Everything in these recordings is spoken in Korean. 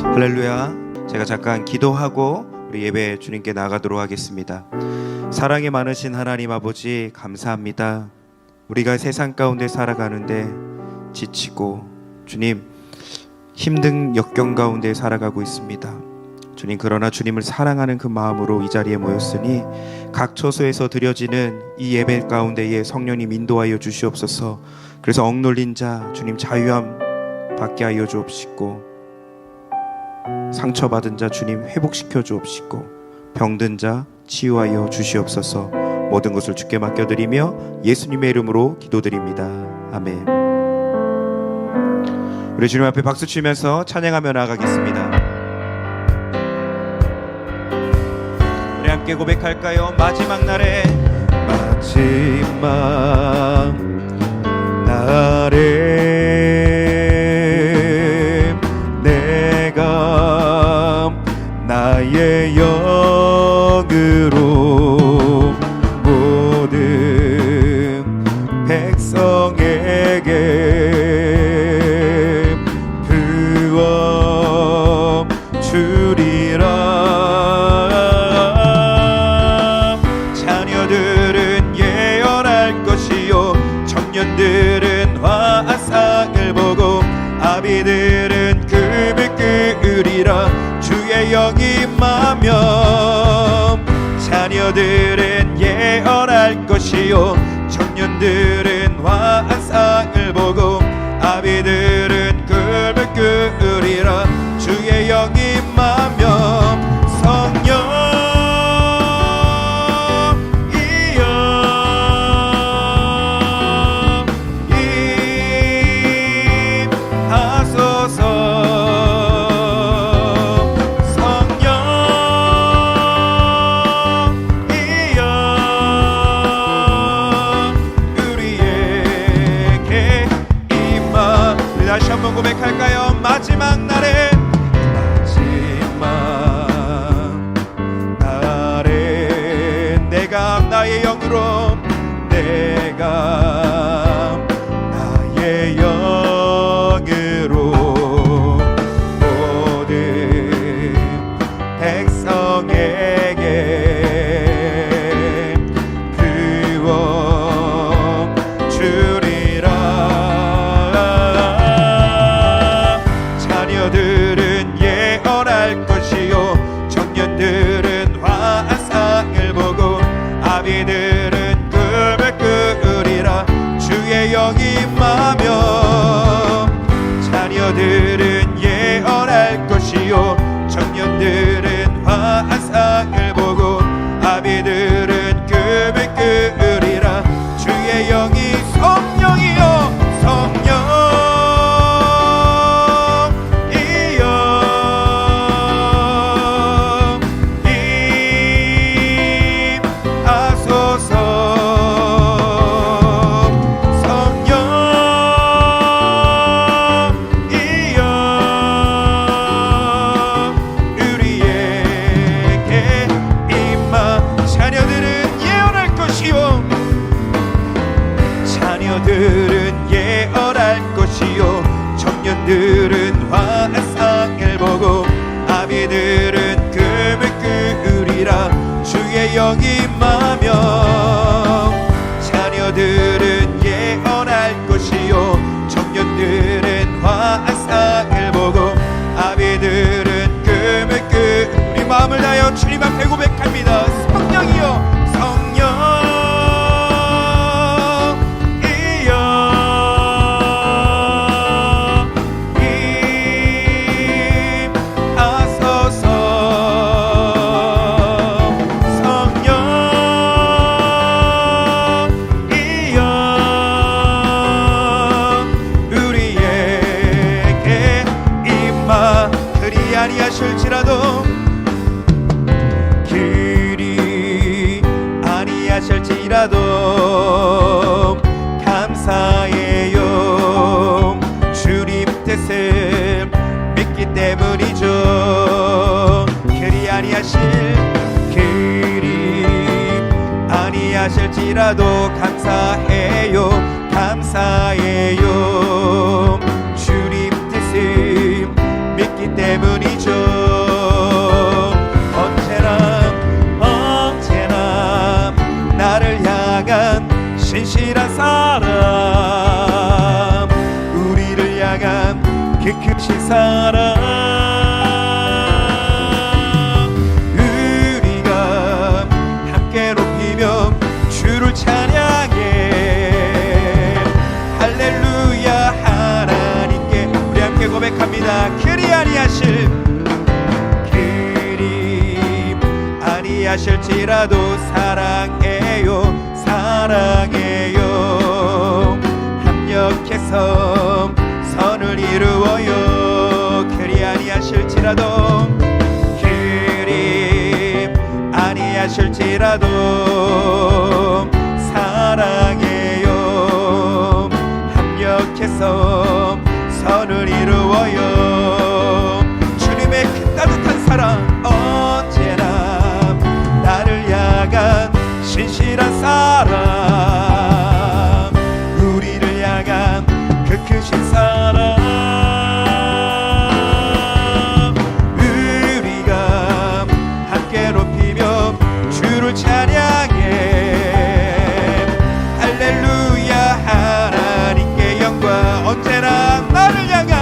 할렐루야. 제가 잠깐 기도하고 우리 예배 주님께 나가도록 하겠습니다. 사랑이 많으신 하나님 아버지, 감사합니다. 우리가 세상 가운데 살아가는데 지치고 주님 힘든 역경 가운데 살아가고 있습니다. 주님, 그러나 주님을 사랑하는 그 마음으로 이 자리에 모였으니 각 처소에서 드려지는 이 예배 가운데에 성령님 인도하여 주시옵소서. 그래서 억눌린 자 주님 자유함 받게 하여 주옵시고, 상처받은 자 주님 회복시켜 주옵시고, 병든 자 치유하여 주시옵소서. 모든 것을 주께 맡겨드리며 예수님의 이름으로 기도드립니다. 아멘. 우리 주님 앞에 박수 치면서 찬양하며 나아가겠습니다. 우리 함께 고백할까요? 마지막 날에, 마지막 날에 내가 나의 영으로 모든 백성에게 부어 주리라. 자녀들은 예언할 것이요, 청년들은 화상을 보고, 아비들은 금을 끄으리라. 주의 영이 임하면 자녀들은 예언할 것이요, 청년들은 환상을 보고, 아비들은 금을 끄으리라. 주의 영이 임하면 다시 한번 고백할까요? 마지막 날에, 마지막 날에 내가 나의 영으로, 내가 나의 영으로 모든 백성에게 부어 주리라. 자녀들은 예언할 것이요, 청년들은 환상을 보고, 아비들은 금을 끄으리라. 주의 영이 임하면 자녀들은 예언할 것이요, 청년들은 환상을 보고, 아비들은 금을 끄으리라. 주의 영이, 성령이여 성령 자녀들은 예언할 것이요, 청년들은 환상을 보고, 아비들은 금을 끄으리라. 주의 영이 임하면 자녀들은 예언할 것이요, 청년들은 환상을 보고, 아비들은 금을 우리 마음을 다하여 주님 앞에 고백합니다. 성령이여 성령 아니하실지라도, 그리 아니하실지라도 감사해요. 주님 뜻을 믿기 때문이죠. 그리 아니하실지라도 감사해요. 감사해요. 주님 뜻을 믿기 때문이죠. 신실한 사랑, 우리를 향한 그 크신 사랑, 우리가 함께 높이며 주를 찬양해. 할렐루야. 하나님께 우리 함께 고백합니다. 그리 아니하실지라도 사랑해요, 사랑해요. 합력해서 선을 이루어요. 그리 아니하실지라도, 그리 아니하실지라도 사랑해요. 합력해서 선을 이루어요. 주님의 그 따뜻한 사랑, 언제나 나를 향한 신실한 사랑, 우리를 향한 그 크신 사랑, 우리가 함께 높이며 주를 찬양해. 할렐루야. 하나님께 영광. 언제나 나를 향한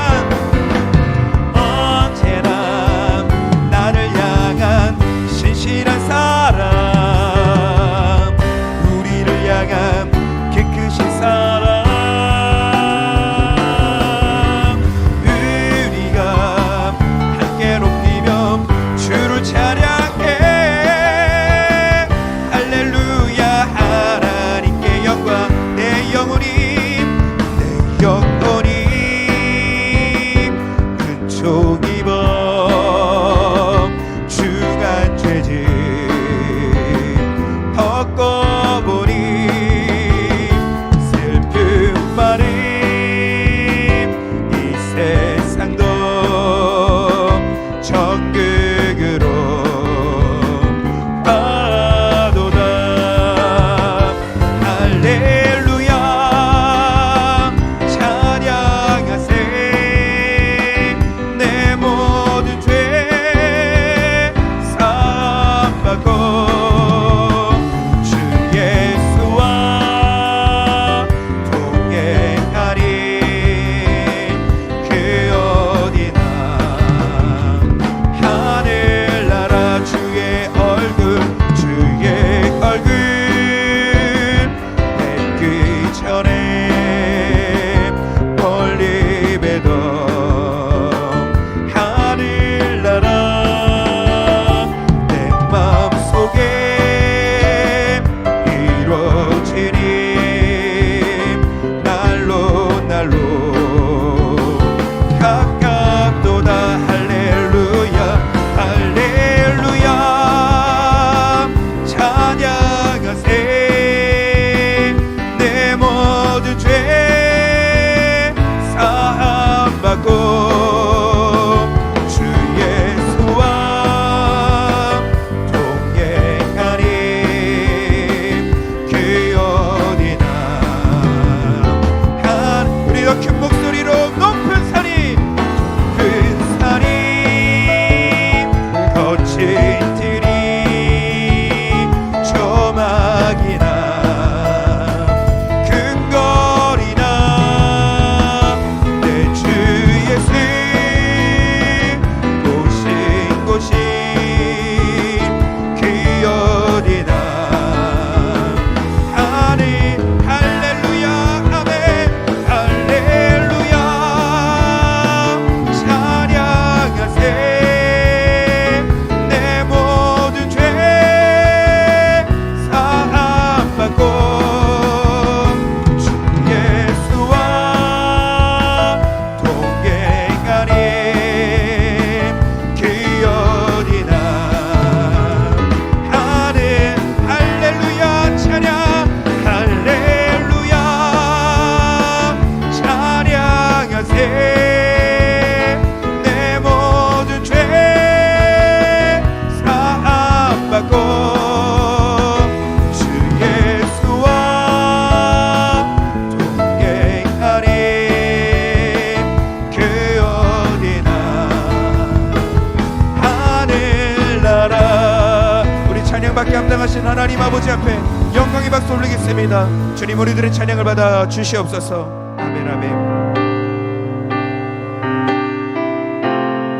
감당하신 하나님 아버지 앞에 영광의 박수 올리겠습니다. 주님, 우리들의 찬양을 받아 주시옵소서. 아멘, 아멘.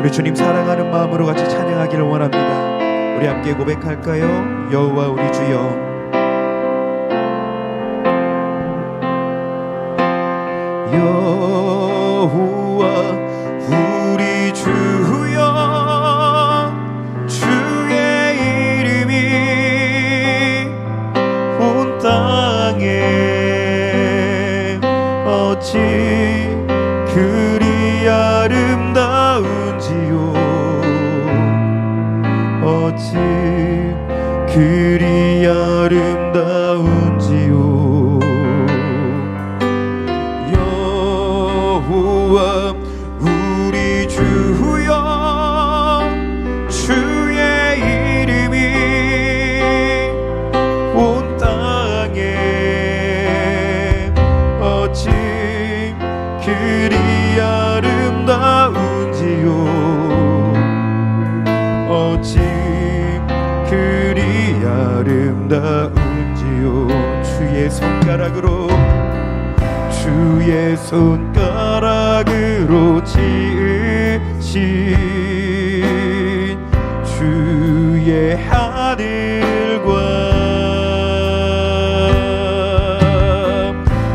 우리 주님 사랑하는 마음으로 같이 찬양하기를 원합니다. 우리 함께 고백할까요? 여호와 우리 주여, 여호와 우리 주여, 주의 이름이 온 땅에 어찌 그리 아름다운지요, 어찌 그리 아름다운지요. 여호와 우리 주여, 주의 이름이 온 땅에 어찌 그리 아름다운지요, 어찌 그리 아름다운지요. 주의 손가락으로, 주의 손가락으로 지으신 주의 하늘과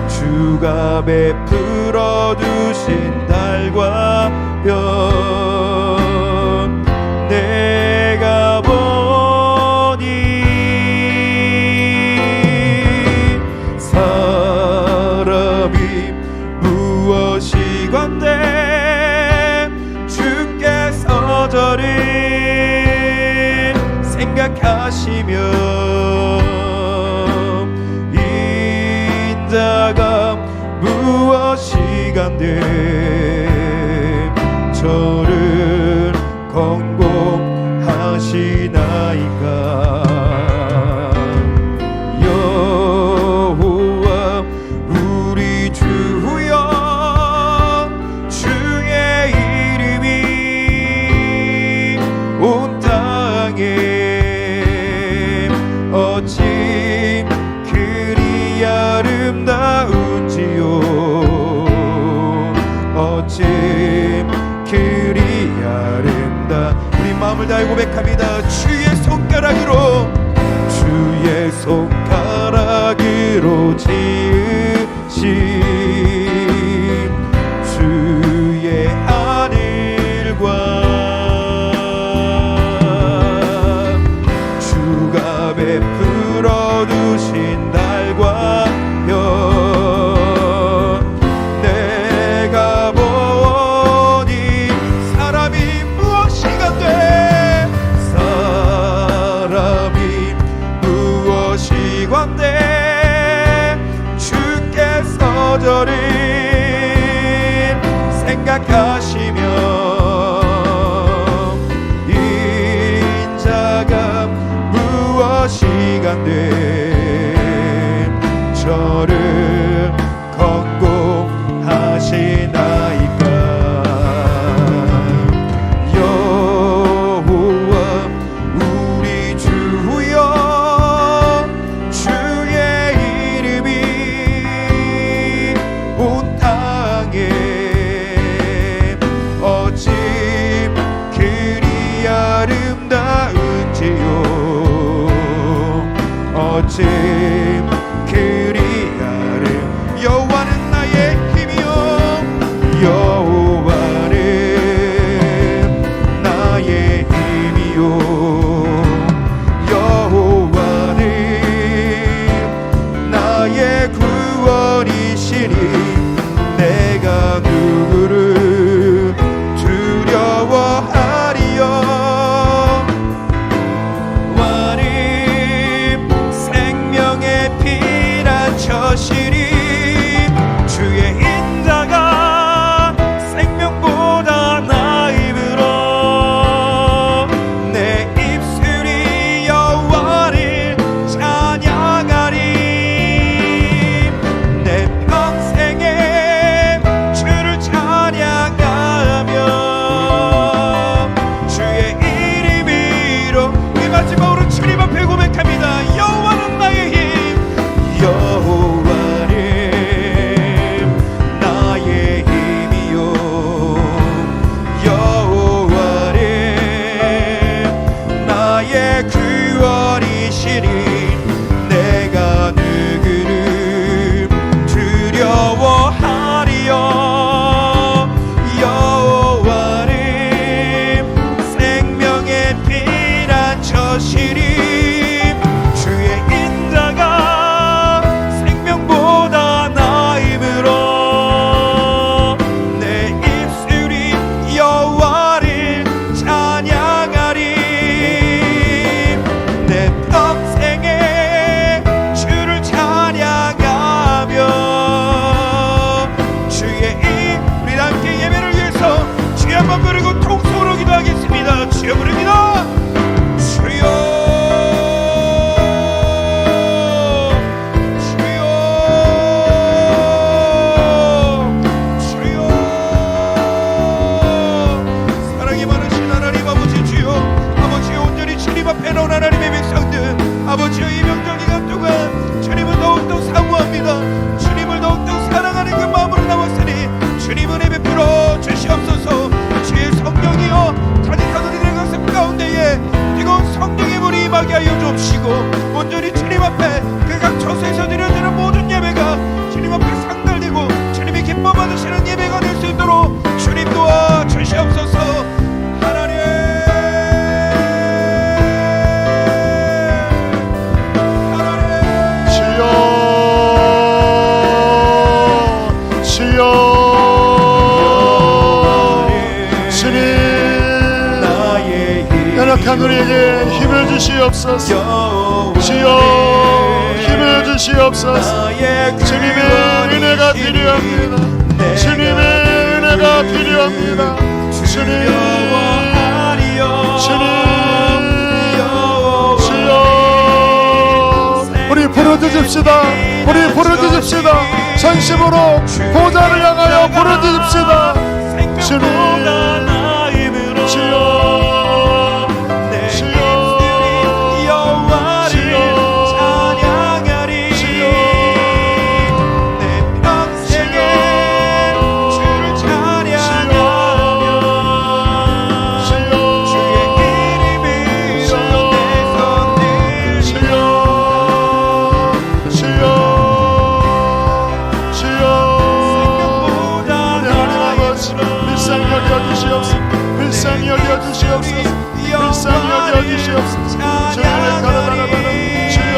주가 베풀어 두신 달과 별 내가 보니 사람이 무엇이건대 주께서 저를 생각하시며 인자가 무엇이간대 저를 권고하시나이까. 여호와 우리 주여, 주의 이름이 온 땅에 어찌 그리 아름다운지요, 어찌 그리 아름다. 우리 마음을 다해 고백합니다. 주의 손가락으로, 주의 손가락으로 지으신 주의 하늘과 주가 베풀어 두신 달과 별 내가 보니 사람이 무엇이건대, 사람이 무엇이건대 주께서 저를 생각하시며 인자가 무엇이간대 저를 권고하시나이까. 여호와 우리 주여, 주의 이름이 온 땅에 어찌 그리 아름다운지요, 어찌 그리 여호와는 나의 힘이요, 여호와는 나의 힘이요, 여호와는 나의 구원이시니 내가 누구를 두려워하리요. 생명의 피난처시니 주의 인자가 생명보다 나이므로 내 입술이 여호와를 찬양하리. 내 평생에 주를 찬양 주시옵소서. 하나님, 주여 주여 주님 연약한 우리에게 힘을 주시옵소서. 주여 힘을 주시옵소서. 주님의 은혜가 필요합니다. 주님의 은혜가 필요합니다. 주님 주님 주여 우리 부르짖읍시다. 우리 부르짖읍시다. 전심으로 보좌를 향하여 부르짖읍시다. 주님 주여 불쌍히 여겨주시옵소서. 불쌍히 여겨주시옵소서. 주님의 가라바라바라 주여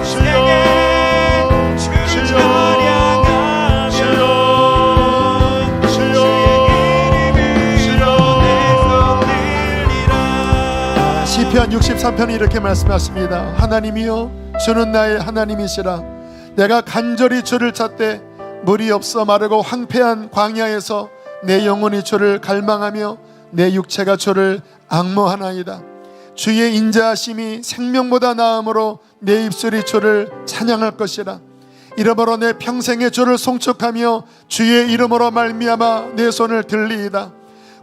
주여 주여 주여 주여 주여. 시편 63편이 이렇게 말씀하십니다. 하나님이여 주는 나의 하나님이시라. 내가 간절히 주를 찾되 물이 없어 마르고 황폐한 광야에서 내 영혼이 주를 갈망하며 내 육체가 주를 앙모하나이다. 주의 인자하심이 생명보다 나음으로 내 입술이 주를 찬양할 것이라. 이러므로 내 평생에 주를 송축하며 주의 이름으로 말미암아 내 손을 들리이다.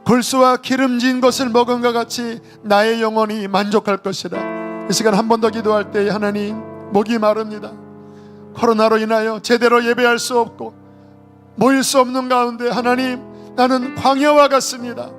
굴수와 기름진 것을 먹은 것 같이 나의 영혼이 만족할 것이라. 이 시간 한 번 더 기도할 때 하나님, 목이 마릅니다. 코로나로 인하여 제대로 예배할 수 없고 모일 수 없는 가운데 하나님, 나는 광야와 같습니다.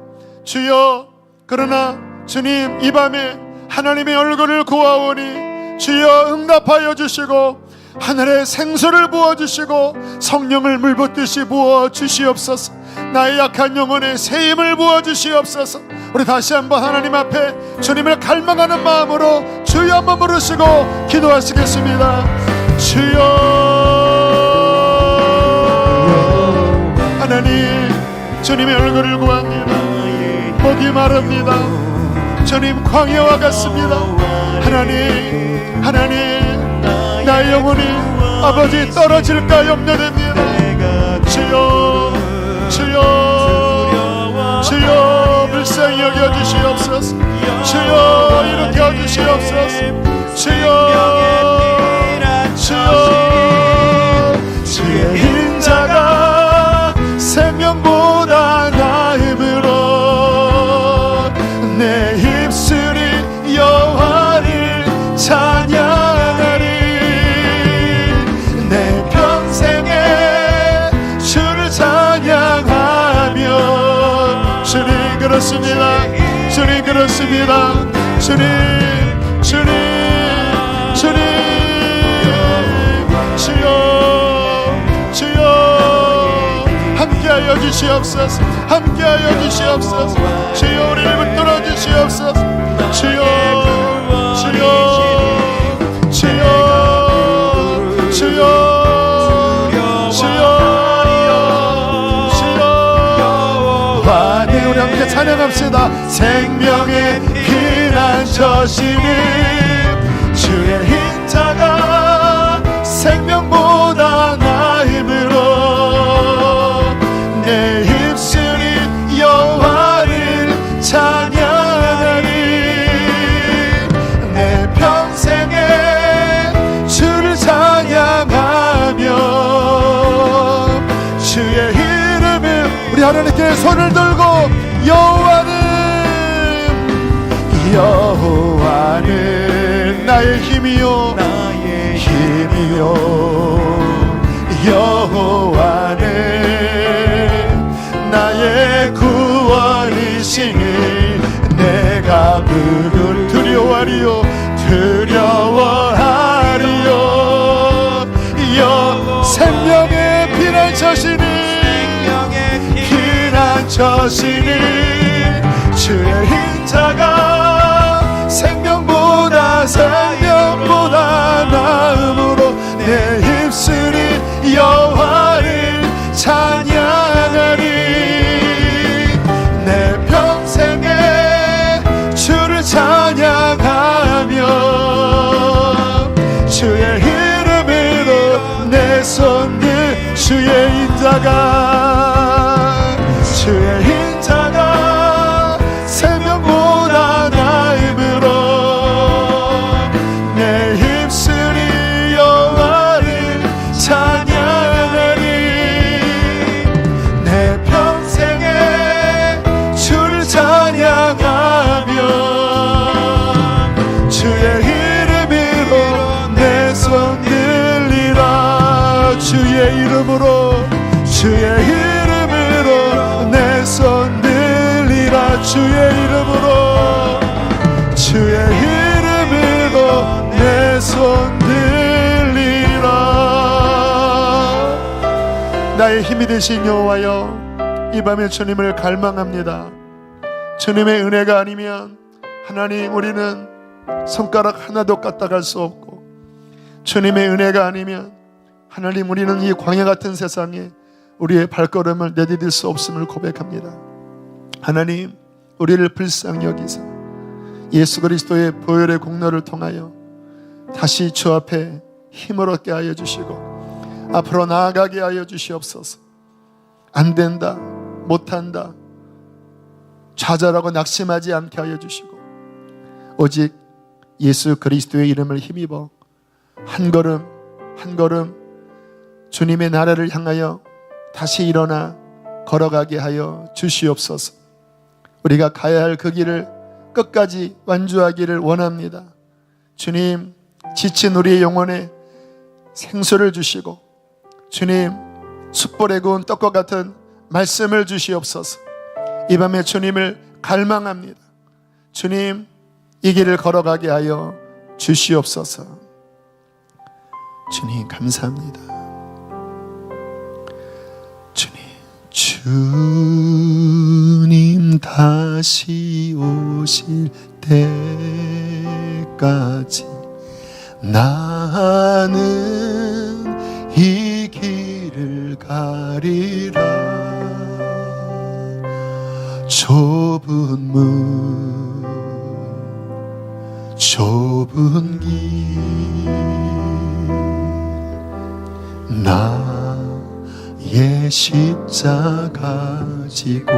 주여, 그러나 주님, 이 밤에 하나님의 얼굴을 구하오니 주여 응답하여 주시고 하늘에 생수를 부어주시고 성령을 물붓듯이 부어주시옵소서. 나의 약한 영혼에 새 힘을 부어주시옵소서. 우리 다시 한번 하나님 앞에 주님을 갈망하는 마음으로 주여 한번 부르시고 기도하시겠습니다. 주여, 하나님, 주님의 얼굴을 구합니다. 목이 마릅니다. 주님, 광야와 같습니다. 하나님, 하나님, 나의 영혼이 아버지 떨어질까 염려됩니다. 주여, 주여, 주여, 불쌍히 여겨주시옵소서. 주여, 일으켜 주시옵소서. 주여, 주여, 주의 인자가 생명보다 나음으로 내 입술이 여호와를 찬양하리. 내 평생에 주를 찬양하며. 주님 그렇습니다. 주님 그렇습니다. 주님, 주님, 주님, 주여, 주여, 함께하여 주시옵소서. 함께하여 주시옵소서. 주여, 우리를 붙들어 주시옵소서. 주여, 주여, 주여, 주여, 주여, 주여. 환희 우리 함께 찬양합시다. 생명의 피난처시니 주의 인자가 생명보다 나음으로 내 입술이 여호와를 찬양하리. 내 평생에 주를 찬양하며 주의 이름을 우리 하나님께 손을 들고 여호와는 나의 힘이요, 나의 힘이요. 여호와는 나의 구원이시니 내가 그를 두려워하리요, 두려워하리요. 생명의 피난처시니 피난처시니 주시니 주의 인자가 생명보다 나음으로 내 입술이 여호와를 찬양하리. 내 평생에 주를 찬양하며 주의 이름으로 내 손들 주의 인자가 생명보다 나음으로 내 입술이 여호와를 찬양하리. 내 평생에 주를 찬양하며 주의 이름으로 내 손 들리라. 주의 이름으로 내 손 들리라. 주의 이름으로 내 손 들리라. 나의 힘이 되신 여호와여, 이 밤에 주님을 갈망합니다. 주님의 은혜가 아니면 하나님 우리는 손가락 하나도 까딱할 수 없고, 주님의 은혜가 아니면 하나님 우리는 이 광야 같은 세상에 우리의 발걸음을 내디딜 수 없음을 고백합니다. 하나님, 우리를 불쌍히 여기사 예수 그리스도의 보혈의 공로를 통하여 다시 주 앞에 힘을 얻게 하여 주시고 앞으로 나아가게 하여 주시옵소서. 안 된다, 못한다, 좌절하고 낙심하지 않게 하여 주시고 오직 예수 그리스도의 이름을 힘입어 한 걸음 한 걸음 주님의 나라를 향하여 다시 일어나 걸어가게 하여 주시옵소서. 우리가 가야 할 그 길을 끝까지 완주하기를 원합니다. 주님, 지친 우리의 영혼에 생수를 주시고 주님, 숯불에 구운 떡과 같은 말씀을 주시옵소서. 이 밤에 주님을 갈망합니다. 주님, 이 길을 걸어가게 하여 주시옵소서. 주님, 감사합니다. 주님 다시 오실 때까지 나는 이 길을 가리라. 좁은 문 좁은 길 나의 십자가 지고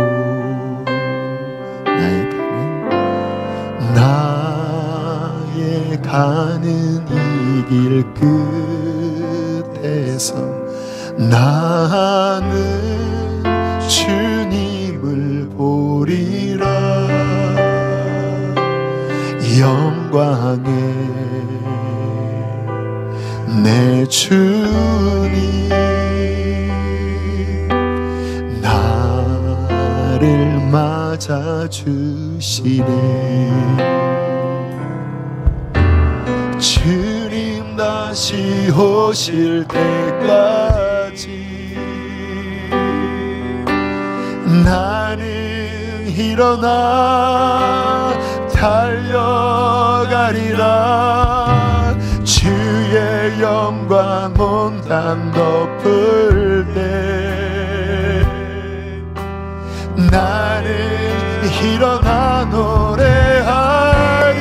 나의 가는 이 길 끝에서 나는 주님을 보리라. 영광에 내 주님 나를 맞아주시네. 주님 다시 오실 때까지 나는 일어나 달려가리라. 주의 영광 온 땅 덮을 때 나는 일어나 노래하리.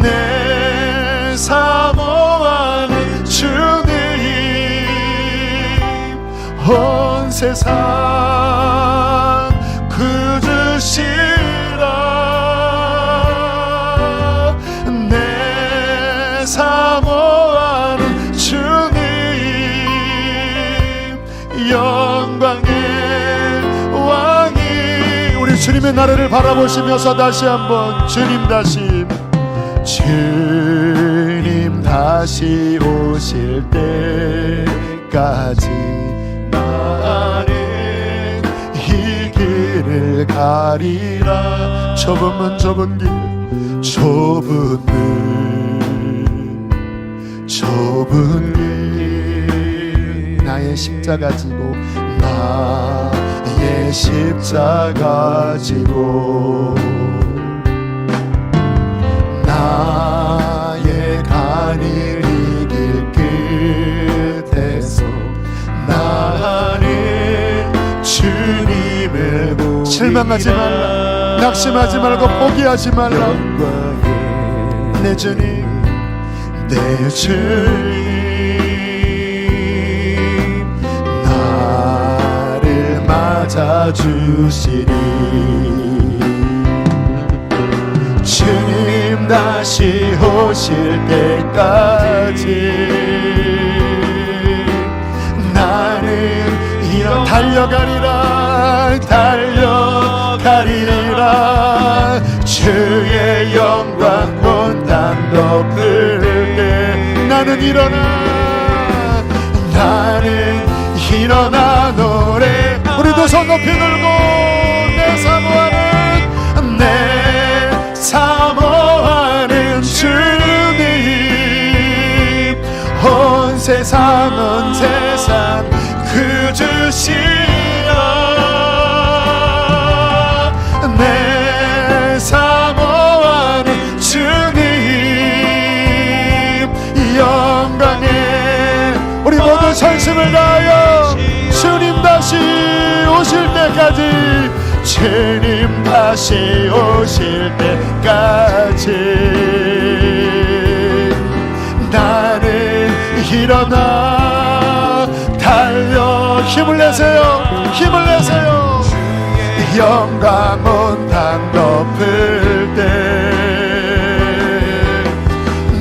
내 사모하는 주님 온 세상 구주시라. 내 사모하는 주님 영광의 왕이. 우리 주님의 나라를 바라보시면서 다시 한번 주님 다시 오실 때까지 나는 이 길을 가리라. 좁은 길 좁은 길 나의 십자가 지고 나의 십자가 지고 나의 가는 길 끝에서 나는 주님을 보리라. 실망하지 말라, 낙심하지 말고 포기하지 말라. 내 주님, 내 주님 나를 맞아주시리. 주님 다시 오실 때까지 나는 이런 달려가리라, 달려가리라. 주의 영광 온 땅 덮을 때 나는 일어나 노래. 우리도 손 높이 들고 내 사모하는 주님, 온 세상 구주시라. 내 사모하는 주님 영광에 우리 모두 전심을 다하여 주님 다시 오실 때까지, 주님 다시 오실 때까지 나는 일어나 달려. 힘을 내세요, 힘을 내세요. 영광 온 땅 덮을 때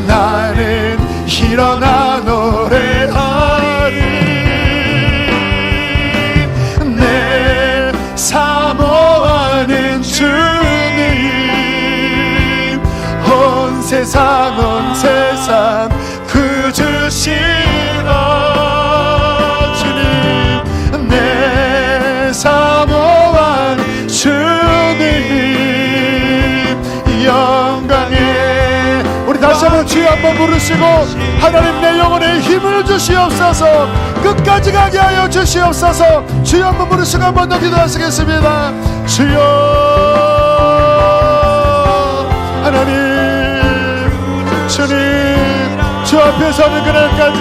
나는 일어나 노래하리. 내 사모하는 주님, 온 세상 구주시라. 주님, 내 사모하는 주님 영광에. 우리 다시 한번 주여 한번 부르시고, 하나님 내 영혼에 힘을 주시옵소서, 끝까지 가게 하여 주시옵소서. 주여 한번 부르시고 한번 더 기도하시겠습니다. 주여, 하나님 주님, 주 앞에 서는 그날까지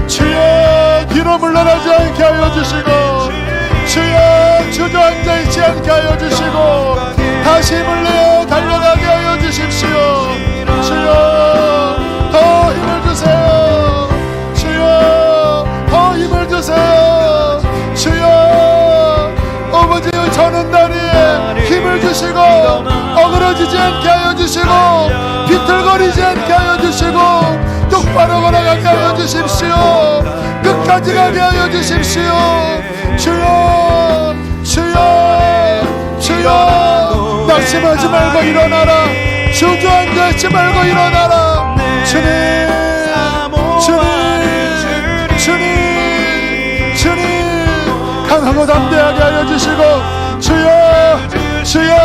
주여 뒤로 물러나지 않게 하여 주시고, 주여 주저앉아 있지 않게 하여 주시고, 다시 힘을 내어 달려가게 하여 주십시오. 주여 더 힘을 주세요. 주여 더 힘을 주세요. 주여 아버지 저는 다리에 힘을 주시고, 어그러지지 않게 하여 주시고, 비틀거리지 않게 하여 주시고, 똑바로 걸어가게 하여 주십시오. 끝까지 가게 하여 주십시오. 주여 주여 주여, 낙심하지 말고 일어나라. 주저앉아 있지 말고 일어나라. 주님 주님 주님 주님, 강하고 담대하게 하여 주시고, 주여 주여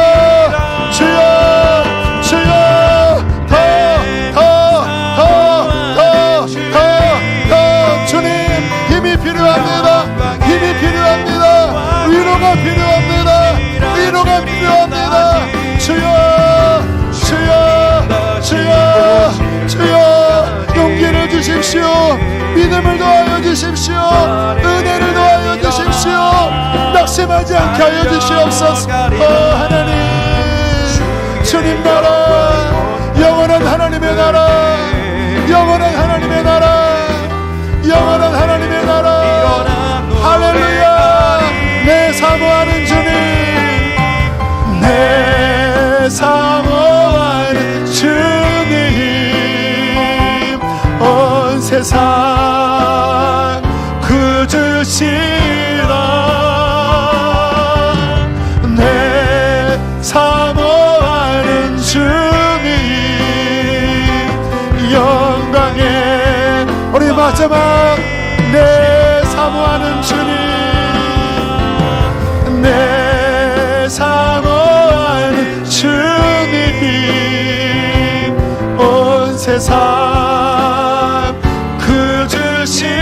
주여 주여, 더 주님 힘이 필요합니다. 힘이 필요합니다. 위로가 필요합니다. 위로가 필요합니다. 주여 주여 주여 주여, 용기를 주십시오. 믿음을 더하여 주십시오. 은혜를 더하여 주십시오. 낙심하지 않게 하여 주시옵소서. 하나님, 주님 나라, 영원한 하나님의 나라, 영원한 하나님의 나라, 영원한 하나님의 나라. 할렐루야. 내 사모하는 주님, 내 사모하는 주님, 온 세상 구주시라. 내 사모하는 주님 영광에. 우리 마지막, 내 사모하는 주님, 내 사모하는 주님, 온 세상 구주시라.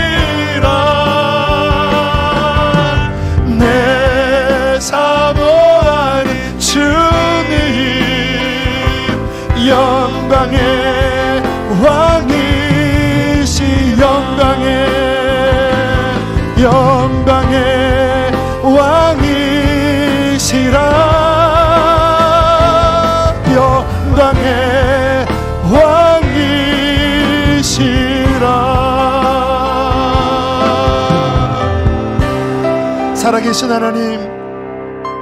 살아계신 하나님,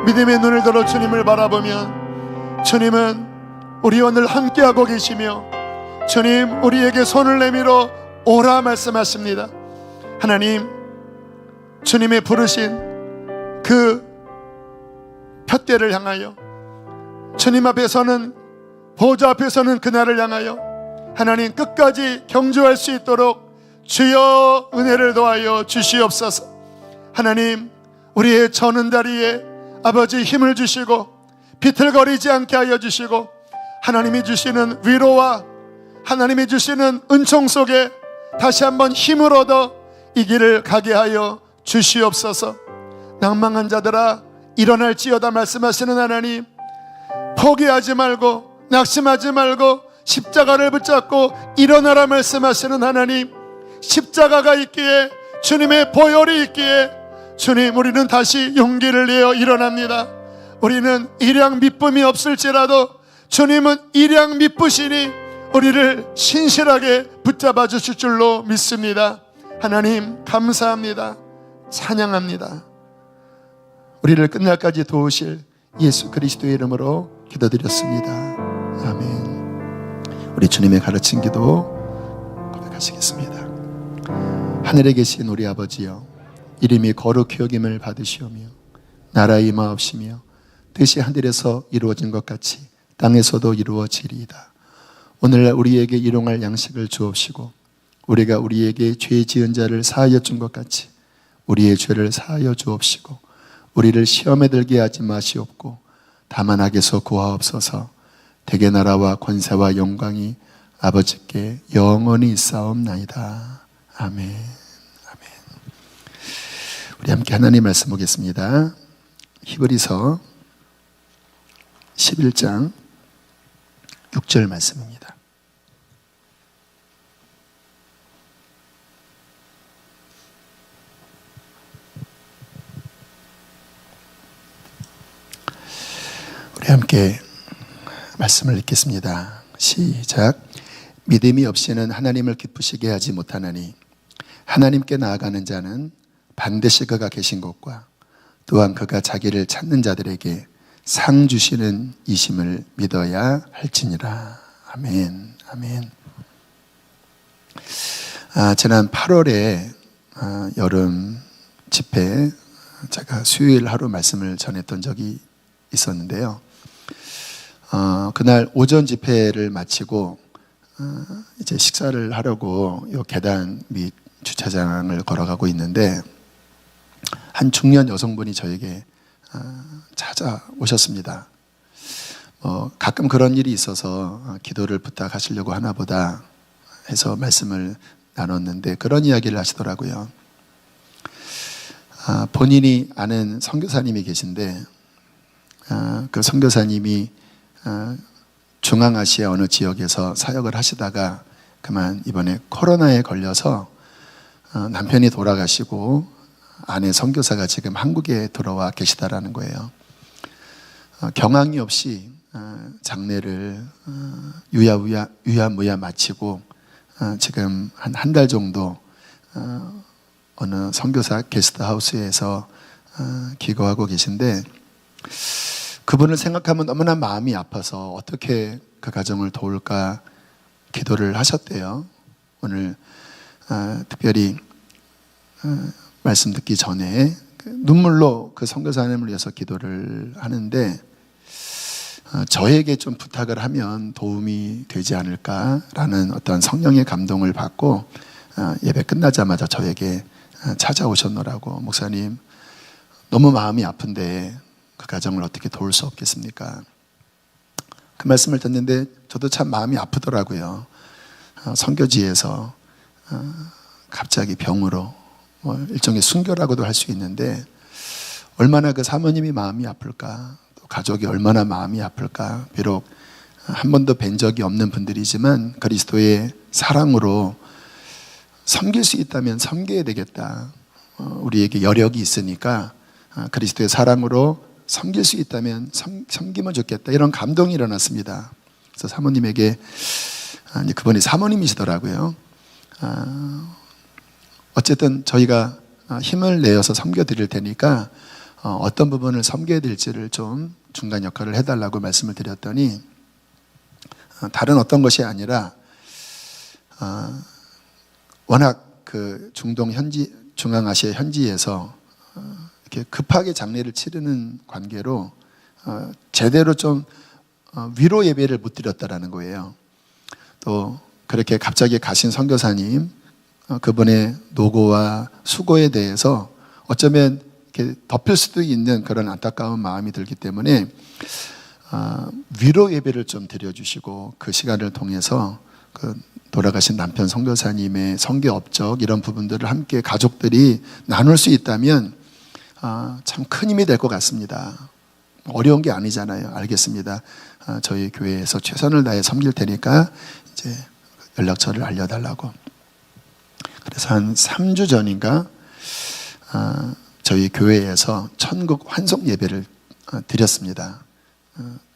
믿음의 눈을 들어 주님을 바라보면 주님은 우리와 늘 함께하고 계시며 주님 우리에게 손을 내밀어 오라 말씀하십니다. 하나님, 주님의 부르신 그 푯대를 향하여, 주님 앞에서는, 보좌 앞에서는 그날을 향하여 하나님 끝까지 경주할 수 있도록 주여 은혜를 더하여 주시옵소서. 하나님, 우리의 저는 다리에 아버지 힘을 주시고 비틀거리지 않게 하여 주시고, 하나님이 주시는 위로와 하나님이 주시는 은총 속에 다시 한번 힘을 얻어 이 길을 가게 하여 주시옵소서. 낭망한 자들아 일어날지어다 말씀하시는 하나님, 포기하지 말고 낙심하지 말고 십자가를 붙잡고 일어나라 말씀하시는 하나님, 십자가가 있기에 주님의 보혈이 있기에 주님, 우리는 다시 용기를 내어 일어납니다. 우리는 일양 밑붐이 없을지라도 주님은 일양 밑부시니 우리를 신실하게 붙잡아 주실 줄로 믿습니다. 하나님 감사합니다. 찬양합니다. 우리를 끝날까지 도우실 예수 그리스도의 이름으로 기도드렸습니다. 아멘. 우리 주님의 가르친 기도 고백하시겠습니다. 하늘에 계신 우리 아버지여, 이름이 거룩히 여김을 받으시오며 나라의 임하옵시며 뜻이 하늘에서 이루어진 것 같이 땅에서도 이루어지리이다. 오늘날 우리에게 일용할 양식을 주옵시고 우리가 우리에게 죄 지은 자를 사하여 준 것 같이 우리의 죄를 사하여 주옵시고 우리를 시험에 들게 하지 마시옵고 다만 악에서 구하옵소서. 대개 나라와 권세와 영광이 아버지께 영원히 있사옵나이다. 아멘. 아멘. 우리 함께 하나님 말씀 보겠습니다. 히브리서 11장 6절 말씀입니다. 우리 함께 말씀을 읽겠습니다. 시작. 믿음이 없이는 하나님을 기쁘시게 하지 못하나니 하나님께 나아가는 자는 반드시 그가 계신 곳과 또한 그가 자기를 찾는 자들에게 상 주시는 이심을 믿어야 할지니라. 아멘. 아멘. 지난 8월에 여름 집회 제가 수요일 하루 말씀을 전했던 적이 있었는데요. 그날 오전 집회를 마치고 이제 식사를 하려고 요 계단 및 주차장을 걸어가고 있는데 한 중년 여성분이 저에게 찾아오셨습니다. 가끔 그런 일이 있어서 기도를 부탁하시려고 하나 보다 해서 말씀을 나눴는데 그런 이야기를 하시더라고요. 본인이 아는 선교사님이 계신데 그 선교사님이 중앙아시아 어느 지역에서 사역을 하시다가 그만 이번에 코로나에 걸려서 남편이 돌아가시고 아내 선교사가 지금 한국에 들어와 계시다라는 거예요. 경황이 없이 장례를 유야무야 마치고 지금 한 달 정도 어느 선교사 게스트하우스에서 기거하고 계신데 그분을 생각하면 너무나 마음이 아파서 어떻게 그 가정을 도울까 기도를 하셨대요. 오늘 특별히 말씀 듣기 전에 눈물로 그 선교사님을 위해서 기도를 하는데 저에게 좀 부탁을 하면 도움이 되지 않을까라는 어떤 성령의 감동을 받고 예배 끝나자마자 저에게 찾아오셨노라고. 목사님, 너무 마음이 아픈데 그 가정을 어떻게 도울 수 없겠습니까? 그 말씀을 듣는데 저도 참 마음이 아프더라고요. 선교지에서 갑자기 병으로 일종의 순교라고도 할 수 있는데 얼마나 그 사모님이 마음이 아플까, 또 가족이 얼마나 마음이 아플까. 비록 한 번도 뵌 적이 없는 분들이지만 그리스도의 사랑으로 섬길 수 있다면 섬겨야 되겠다. 우리에게 여력이 있으니까 그리스도의 사랑으로 섬길 수 있다면 섬기면 좋겠다. 이런 감동이 일어났습니다. 그래서 사모님에게, 그분이 사모님이시더라고요. 어쨌든 저희가 힘을 내어서 섬겨드릴 테니까 어떤 부분을 섬겨야 될지를 좀 중간 역할을 해달라고 말씀을 드렸더니 다른 어떤 것이 아니라 워낙 그 중동 현지, 중앙아시아 현지에서 이렇게 급하게 장례를 치르는 관계로 제대로 좀 위로 예배를 못 드렸다라는 거예요. 또 그렇게 갑자기 가신 선교사님, 그분의 노고와 수고에 대해서 어쩌면 이렇게 덮일 수도 있는 그런 안타까운 마음이 들기 때문에 위로 예배를 좀 드려주시고 그 시간을 통해서 그 돌아가신 남편 선교사님의 선교 업적 이런 부분들을 함께 가족들이 나눌 수 있다면 참 큰 힘이 될 것 같습니다. 어려운 게 아니잖아요. 알겠습니다. 저희 교회에서 최선을 다해 섬길 테니까 이제 연락처를 알려달라고. 그래서 한 3주 전인가 저희 교회에서 천국 환송 예배를 드렸습니다.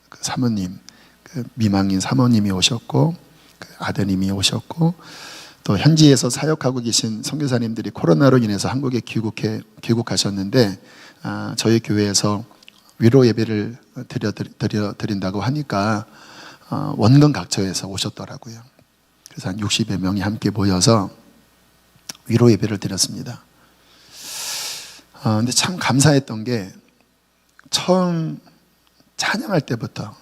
그 사모님, 그 미망인 사모님이 오셨고 그 아드님이 오셨고 또 현지에서 사역하고 계신 선교사님들이 코로나로 인해서 한국에 귀국하셨는데 저희 교회에서 위로 예배를 드린다고 하니까 원근 각처에서 오셨더라고요. 그래서 한 60여 명이 함께 모여서 위로 예배를 드렸습니다. 근데 참 감사했던 게 처음 찬양할 때부터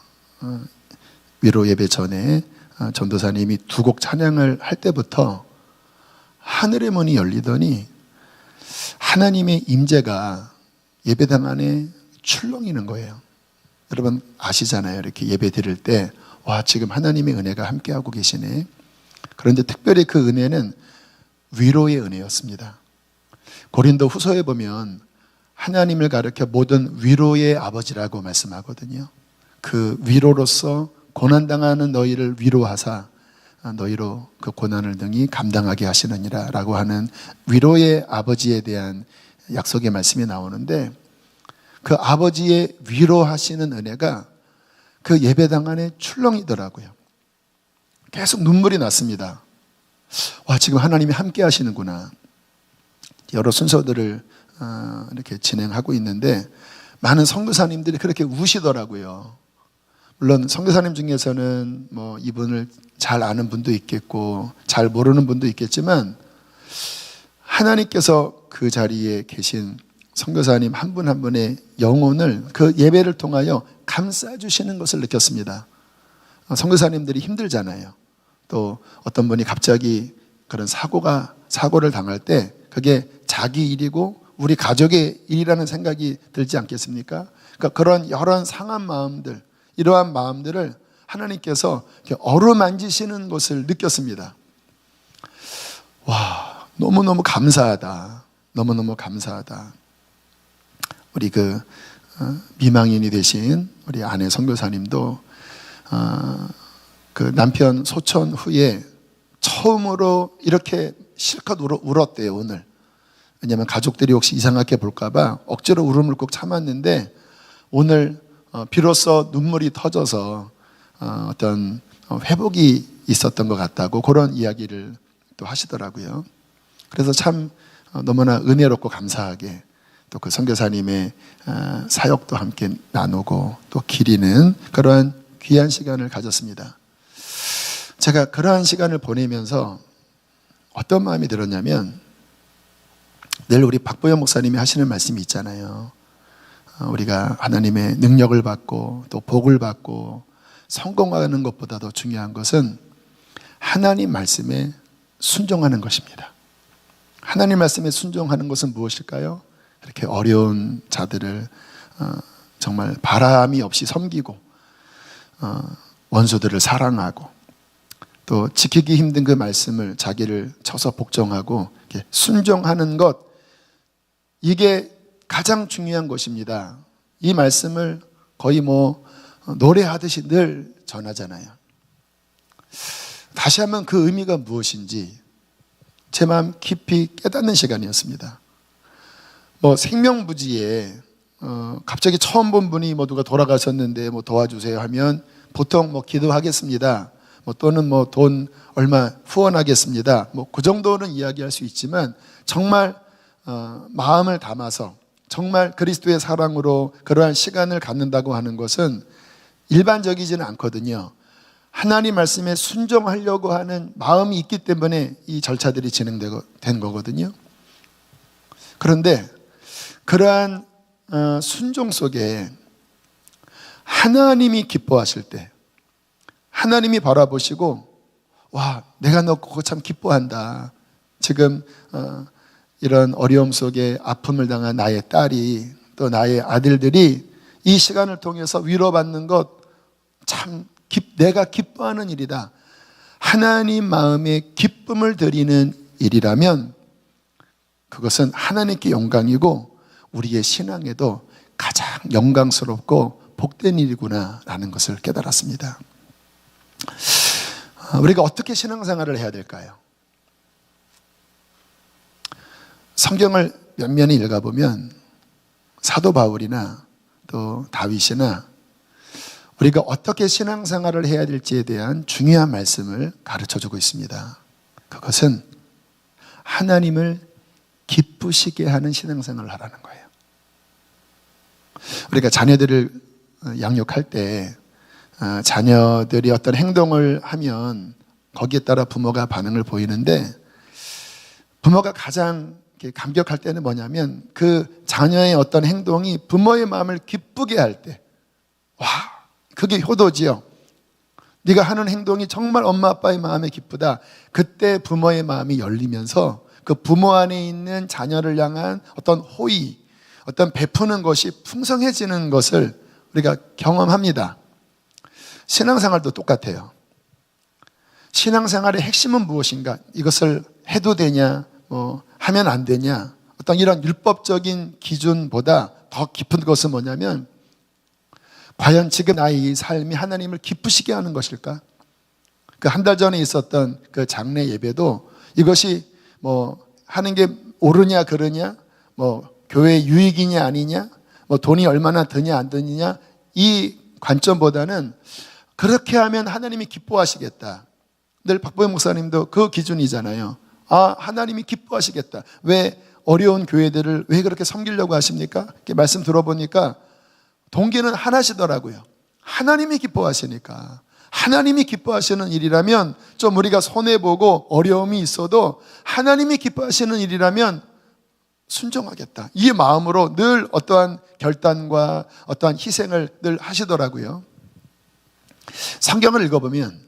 위로 예배 전에 전도사님이 두 곡 찬양을 할 때부터 하늘의 문이 열리더니 하나님의 임재가 예배당 안에 출렁이는 거예요. 여러분 아시잖아요. 이렇게 예배 드릴 때 와, 지금 하나님의 은혜가 함께하고 계시네. 그런데 특별히 그 은혜는 위로의 은혜였습니다. 고린도 후서에 보면 하나님을 가리켜 모든 위로의 아버지라고 말씀하거든요. 그 위로로서 고난당하는 너희를 위로하사 너희로 그 고난을 등이 감당하게 하시느니라 라고 하는 위로의 아버지에 대한 약속의 말씀이 나오는데 그 아버지의 위로하시는 은혜가 그 예배당 안에 출렁이더라고요. 계속 눈물이 났습니다. 와, 지금 하나님이 함께 하시는구나. 여러 순서들을 이렇게 진행하고 있는데 많은 선교사님들이 그렇게 우시더라고요. 물론 선교사님 중에서는 뭐 이분을 잘 아는 분도 있겠고 잘 모르는 분도 있겠지만 하나님께서 그 자리에 계신 선교사님 한 분 한 분의 영혼을 그 예배를 통하여 감싸주시는 것을 느꼈습니다. 선교사님들이 힘들잖아요. 또 어떤 분이 갑자기 그런 사고를 당할 때 그게 자기 일이고 우리 가족의 일이라는 생각이 들지 않겠습니까? 그러니까 그런 여러 상한 마음들, 이러한 마음들을 하나님께서 어루만지시는 것을 느꼈습니다. 와, 너무너무 감사하다. 너무너무 감사하다. 우리 그 미망인이 되신 우리 아내 선교사님도 그 남편 소천 후에 처음으로 이렇게 실컷 울었대요, 오늘. 왜냐하면 가족들이 혹시 이상하게 볼까봐 억지로 울음을 꼭 참았는데 오늘 비로소 눈물이 터져서 어떤 회복이 있었던 것 같다고 그런 이야기를 또 하시더라고요. 그래서 참 너무나 은혜롭고 감사하게 또 그 선교사님의 사역도 함께 나누고 또 기리는 그러한 귀한 시간을 가졌습니다. 제가 그러한 시간을 보내면서 어떤 마음이 들었냐면 늘 우리 박보영 목사님이 하시는 말씀이 있잖아요. 우리가 하나님의 능력을 받고 또 복을 받고 성공하는 것보다도 중요한 것은 하나님 말씀에 순종하는 것입니다. 하나님 말씀에 순종하는 것은 무엇일까요? 이렇게 어려운 자들을 정말 바람이 없이 섬기고 원수들을 사랑하고 또 지키기 힘든 그 말씀을 자기를 쳐서 복종하고 이렇게 순종하는 것, 이게 가장 중요한 것입니다. 이 말씀을 거의 뭐 노래하듯이 늘 전하잖아요. 다시 한번 그 의미가 무엇인지 제 마음 깊이 깨닫는 시간이었습니다. 뭐 생명부지에 갑자기 처음 본 분이 뭐 누가 돌아가셨는데 뭐 도와주세요 하면 보통 뭐 기도하겠습니다. 뭐 또는 뭐 돈 얼마 후원하겠습니다. 뭐 그 정도는 이야기할 수 있지만 정말 마음을 담아서 정말 그리스도의 사랑으로 그러한 시간을 갖는다고 하는 것은 일반적이지는 않거든요. 하나님 말씀에 순종하려고 하는 마음이 있기 때문에 이 절차들이 진행된 거거든요. 그런데 그러한 순종 속에 하나님이 기뻐하실 때, 하나님이 바라보시고 와, 내가 너 그거 참 기뻐한다. 지금 이런 어려움 속에 아픔을 당한 나의 딸이, 또 나의 아들들이 이 시간을 통해서 위로받는 것 참 내가 기뻐하는 일이다. 하나님 마음에 기쁨을 드리는 일이라면 그것은 하나님께 영광이고 우리의 신앙에도 가장 영광스럽고 복된 일이구나라는 것을 깨달았습니다. 우리가 어떻게 신앙생활을 해야 될까요? 성경을 면면히 읽어보면 사도 바울이나 또 다윗이나 우리가 어떻게 신앙생활을 해야 될지에 대한 중요한 말씀을 가르쳐주고 있습니다. 그것은 하나님을 기쁘시게 하는 신앙생활을 하라는 거예요. 우리가 자녀들을 양육할 때 자녀들이 어떤 행동을 하면 거기에 따라 부모가 반응을 보이는데, 부모가 가장 감격할 때는 뭐냐면 그 자녀의 어떤 행동이 부모의 마음을 기쁘게 할 때, 와, 그게 효도지요. 네가 하는 행동이 정말 엄마 아빠의 마음에 기쁘다. 그때 부모의 마음이 열리면서 그 부모 안에 있는 자녀를 향한 어떤 호의, 어떤 베푸는 것이 풍성해지는 것을 우리가 경험합니다. 신앙생활도 똑같아요. 신앙생활의 핵심은 무엇인가? 이것을 해도 되냐, 하면 안 되냐, 어떤 이런 율법적인 기준보다 더 깊은 것은 뭐냐면, 과연 지금 나의 이 삶이 하나님을 기쁘시게 하는 것일까? 그 한 달 전에 있었던 그 장례 예배도 이것이 하는 게 옳으냐 그르냐, 교회 유익이냐 아니냐, 돈이 얼마나 드냐 안 드느냐, 이 관점보다는 그렇게 하면 하나님이 기뻐하시겠다. 늘 박보영 목사님도 그 기준이잖아요. 아, 하나님이 기뻐하시겠다. 왜 어려운 교회들을 왜 그렇게 섬기려고 하십니까? 이렇게 말씀 들어보니까 동기는 하나시더라고요. 하나님이 기뻐하시니까. 하나님이 기뻐하시는 일이라면 좀 우리가 손해보고 어려움이 있어도 하나님이 기뻐하시는 일이라면 순종하겠다. 이 마음으로 늘 어떠한 결단과 어떠한 희생을 늘 하시더라고요. 성경을 읽어보면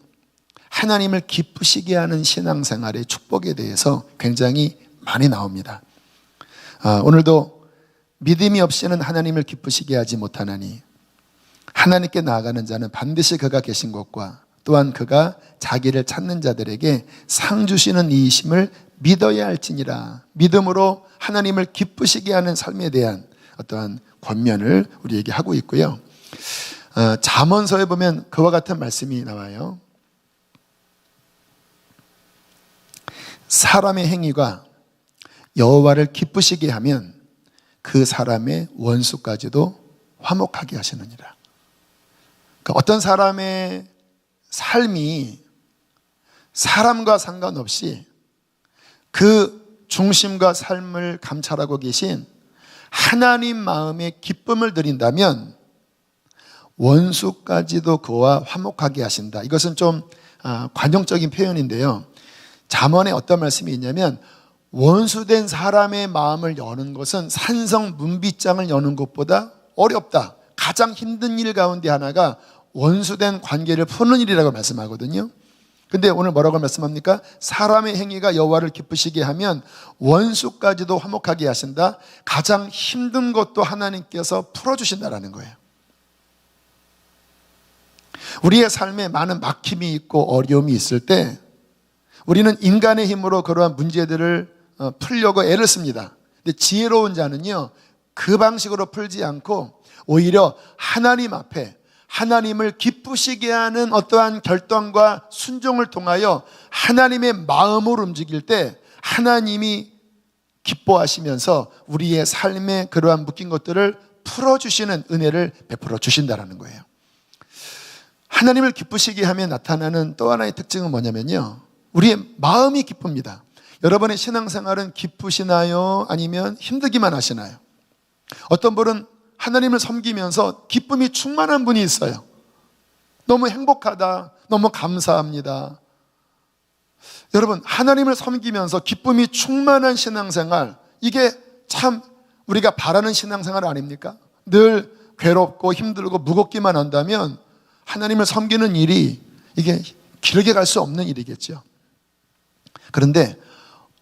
하나님을 기쁘시게 하는 신앙생활의 축복에 대해서 굉장히 많이 나옵니다. 오늘도 믿음이 없이는 하나님을 기쁘시게 하지 못하나니 하나님께 나아가는 자는 반드시 그가 계신 곳과 또한 그가 자기를 찾는 자들에게 상 주시는 이이심을 믿어야 할지니라. 믿음으로 하나님을 기쁘시게 하는 삶에 대한 어떠한 권면을 우리에게 하고 있고요. 잠언서에 보면 그와 같은 말씀이 나와요. 사람의 행위가 여호와를 기쁘시게 하면 그 사람의 원수까지도 화목하게 하시느니라. 그러니까 어떤 사람의 삶이 사람과 상관없이 그 중심과 삶을 감찰하고 계신 하나님 마음에 기쁨을 드린다면 원수까지도 그와 화목하게 하신다. 이것은 좀 관용적인 표현인데요. 잠언에 어떤 말씀이 있냐면, 원수된 사람의 마음을 여는 것은 산성 문빗장을 여는 것보다 어렵다. 가장 힘든 일 가운데 하나가 원수된 관계를 푸는 일이라고 말씀하거든요. 근데 오늘 뭐라고 말씀합니까? 사람의 행위가 여호와를 기쁘시게 하면 원수까지도 화목하게 하신다. 가장 힘든 것도 하나님께서 풀어주신다라는 거예요. 우리의 삶에 많은 막힘이 있고 어려움이 있을 때 우리는 인간의 힘으로 그러한 문제들을 풀려고 애를 씁니다. 근데 지혜로운 자는요, 그 방식으로 풀지 않고 오히려 하나님 앞에 하나님을 기쁘시게 하는 어떠한 결단과 순종을 통하여 하나님의 마음을 움직일 때 하나님이 기뻐하시면서 우리의 삶에 그러한 묶인 것들을 풀어주시는 은혜를 베풀어 주신다는 거예요. 하나님을 기쁘시게 하며 나타나는 또 하나의 특징은 뭐냐면요, 우리의 마음이 기쁩니다. 여러분의 신앙생활은 기쁘시나요? 아니면 힘들기만 하시나요? 어떤 분은 하나님을 섬기면서 기쁨이 충만한 분이 있어요. 너무 행복하다, 너무 감사합니다. 여러분, 하나님을 섬기면서 기쁨이 충만한 신앙생활, 이게 참 우리가 바라는 신앙생활 아닙니까? 늘 괴롭고 힘들고 무겁기만 한다면 하나님을 섬기는 일이 이게 길게 갈 수 없는 일이겠죠. 그런데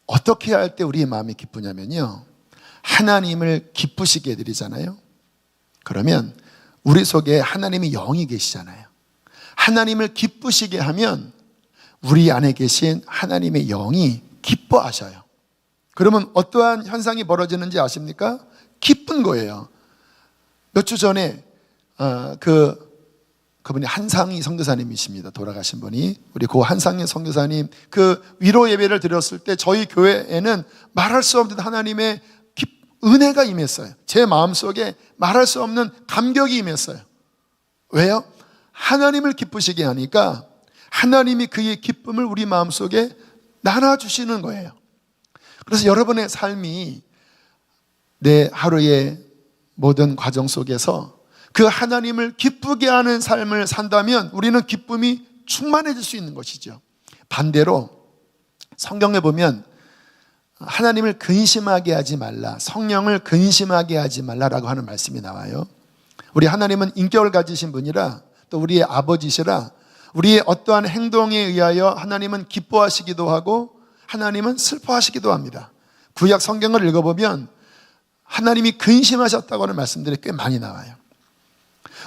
어떻게 할 때 우리의 마음이 기쁘냐면요, 하나님을 기쁘시게 해드리잖아요. 그러면 우리 속에 하나님의 영이 계시잖아요. 하나님을 기쁘시게 하면 우리 안에 계신 하나님의 영이 기뻐하셔요. 그러면 어떠한 현상이 벌어지는지 아십니까? 기쁜 거예요. 몇 주 전에 그분이 한상희 선교사님이십니다. 돌아가신 분이. 우리 그 한상희 선교사님 그 위로 예배를 드렸을 때 저희 교회에는 말할 수 없는 하나님의 은혜가 임했어요. 제 마음속에 말할 수 없는 감격이 임했어요. 왜요? 하나님을 기쁘시게 하니까 하나님이 그의 기쁨을 우리 마음속에 나눠주시는 거예요. 그래서 여러분의 삶이 내 하루의 모든 과정 속에서 그 하나님을 기쁘게 하는 삶을 산다면 우리는 기쁨이 충만해질 수 있는 것이죠. 반대로 성경에 보면 하나님을 근심하게 하지 말라, 성령을 근심하게 하지 말라라고 하는 말씀이 나와요. 우리 하나님은 인격을 가지신 분이라 또 우리의 아버지시라 우리의 어떠한 행동에 의하여 하나님은 기뻐하시기도 하고 하나님은 슬퍼하시기도 합니다. 구약 성경을 읽어보면 하나님이 근심하셨다고 하는 말씀들이 꽤 많이 나와요.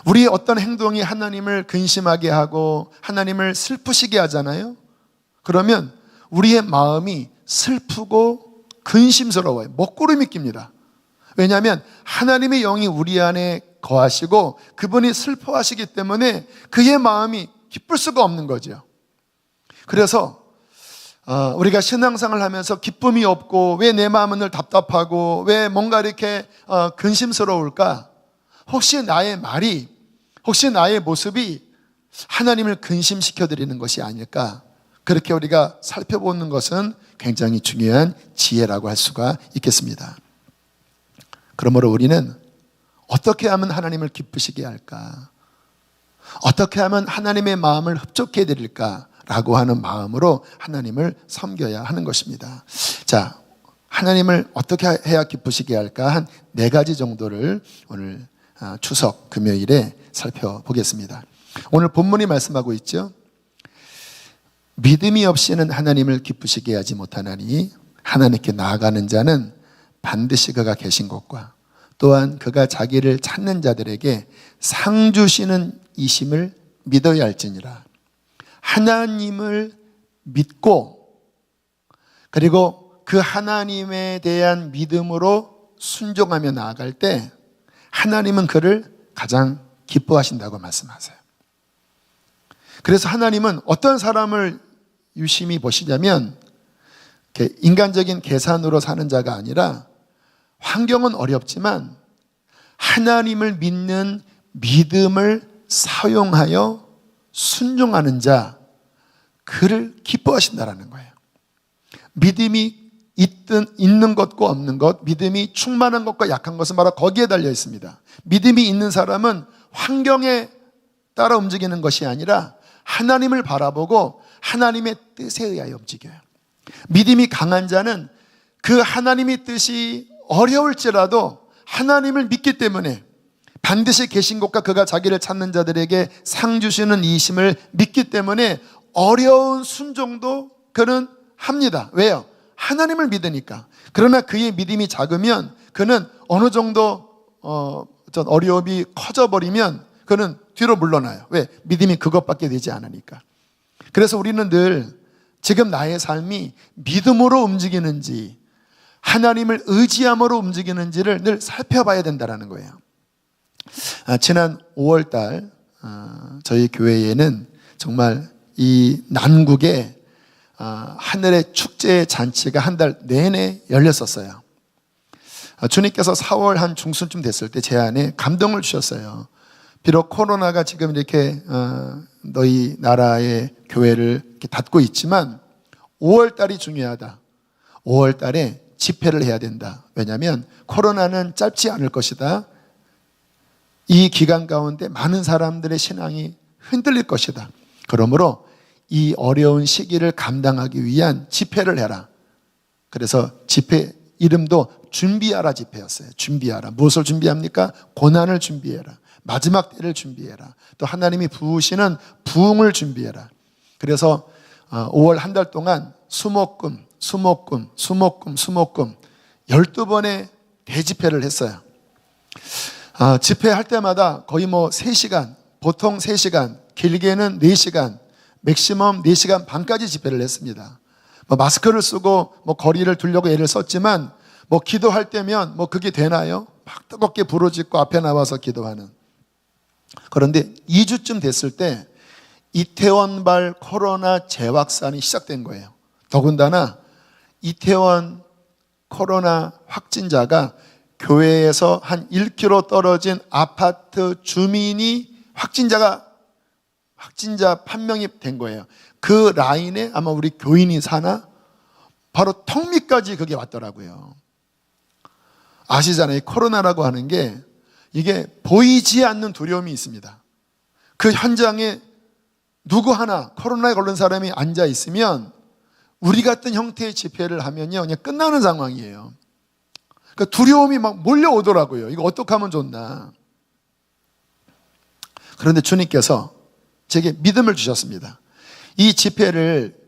우리의 어떤 행동이 하나님을 근심하게 하고 하나님을 슬프시게 하잖아요. 그러면 우리의 마음이 슬프고 근심스러워요. 먹구름이 낍니다. 왜냐하면 하나님의 영이 우리 안에 거하시고 그분이 슬퍼하시기 때문에 그의 마음이 기쁠 수가 없는 거죠. 그래서 우리가 신앙생활을 하면서 기쁨이 없고 왜 내 마음은 늘 답답하고 왜 뭔가 이렇게 근심스러울까? 혹시 나의 말이, 혹시 나의 모습이 하나님을 근심시켜드리는 것이 아닐까? 그렇게 우리가 살펴보는 것은 굉장히 중요한 지혜라고 할 수가 있겠습니다. 그러므로 우리는 어떻게 하면 하나님을 기쁘시게 할까? 어떻게 하면 하나님의 마음을 흡족해 해드릴까? 라고 하는 마음으로 하나님을 섬겨야 하는 것입니다. 자, 하나님을 어떻게 해야 기쁘시게 할까? 한 4가지 정도를 오늘 추석 금요일에 살펴보겠습니다. 오늘 본문이 말씀하고 있죠. 믿음이 없이는 하나님을 기쁘시게 하지 못하나니 하나님께 나아가는 자는 반드시 그가 계신 곳과 또한 그가 자기를 찾는 자들에게 상 주시는 이심을 믿어야 할지니라. 하나님을 믿고 그리고 그 하나님에 대한 믿음으로 순종하며 나아갈 때 하나님은 그를 가장 기뻐하신다고 말씀하세요. 그래서 하나님은 어떤 사람을 유심히 보시냐면 인간적인 계산으로 사는 자가 아니라 환경은 어렵지만 하나님을 믿는 믿음을 사용하여 순종하는 자, 그를 기뻐하신다라는 거예요. 믿음이 있는 것과 없는 것, 믿음이 충만한 것과 약한 것은 바로 거기에 달려 있습니다. 믿음이 있는 사람은 환경에 따라 움직이는 것이 아니라 하나님을 바라보고 하나님의 뜻에 의하여 움직여요. 믿음이 강한 자는 그 하나님의 뜻이 어려울지라도 하나님을 믿기 때문에 반드시 계신 곳과 그가 자기를 찾는 자들에게 상 주시는 이심을 믿기 때문에 어려운 순종도 그는 합니다. 왜요? 하나님을 믿으니까. 그러나 그의 믿음이 작으면 그는 어느 정도 어려움이 커져버리면 그는 뒤로 물러나요. 왜? 믿음이 그것밖에 되지 않으니까. 그래서 우리는 늘 지금 나의 삶이 믿음으로 움직이는지 하나님을 의지함으로 움직이는지를 늘 살펴봐야 된다는 거예요. 지난 5월달 저희 교회에는 정말 이 난국에 하늘의 축제 잔치가 한 달 내내 열렸었어요. 주님께서 4월 한 중순쯤 됐을 때 제 안에 감동을 주셨어요. 비록 코로나가 지금 이렇게 너희 나라의 교회를 이렇게 닫고 있지만 5월달이 중요하다. 5월 달에 집회를 해야 된다. 왜냐하면 코로나는 짧지 않을 것이다. 이 기간 가운데 많은 사람들의 신앙이 흔들릴 것이다. 그러므로 이 어려운 시기를 감당하기 위한 집회를 해라. 그래서 집회 이름도 준비하라 집회였어요. 준비하라. 무엇을 준비합니까? 고난을 준비해라. 마지막 때를 준비해라. 또 하나님이 부으시는 부흥을 준비해라. 그래서 5월 한 달 동안 수목금 12번의 대집회를 했어요. 집회할 때마다 거의 3시간, 보통 3시간, 길게는 4시간, 맥시멈 4시간 반까지 집회를 했습니다. 마스크를 쓰고 거리를 두려고 애를 썼지만 기도할 때면 그게 되나요? 막 뜨겁게 부르짖고 앞에 나와서 기도하는. 그런데 2주쯤 됐을 때 이태원발 코로나 재확산이 시작된 거예요. 더군다나 이태원 코로나 확진자가 교회에서 한 1km 떨어진 아파트 주민이 확진자 판명이 된 거예요. 그 라인에 아마 우리 교인이 사나? 바로 턱밑까지 그게 왔더라고요. 아시잖아요. 코로나라고 하는 게 이게 보이지 않는 두려움이 있습니다. 그 현장에 누구 하나 코로나에 걸린 사람이 앉아 있으면 우리 같은 형태의 집회를 하면요, 그냥 끝나는 상황이에요. 그러니까 두려움이 막 몰려오더라고요. 이거 어떻게 하면 좋나. 그런데 주님께서 제게 믿음을 주셨습니다. 이 집회를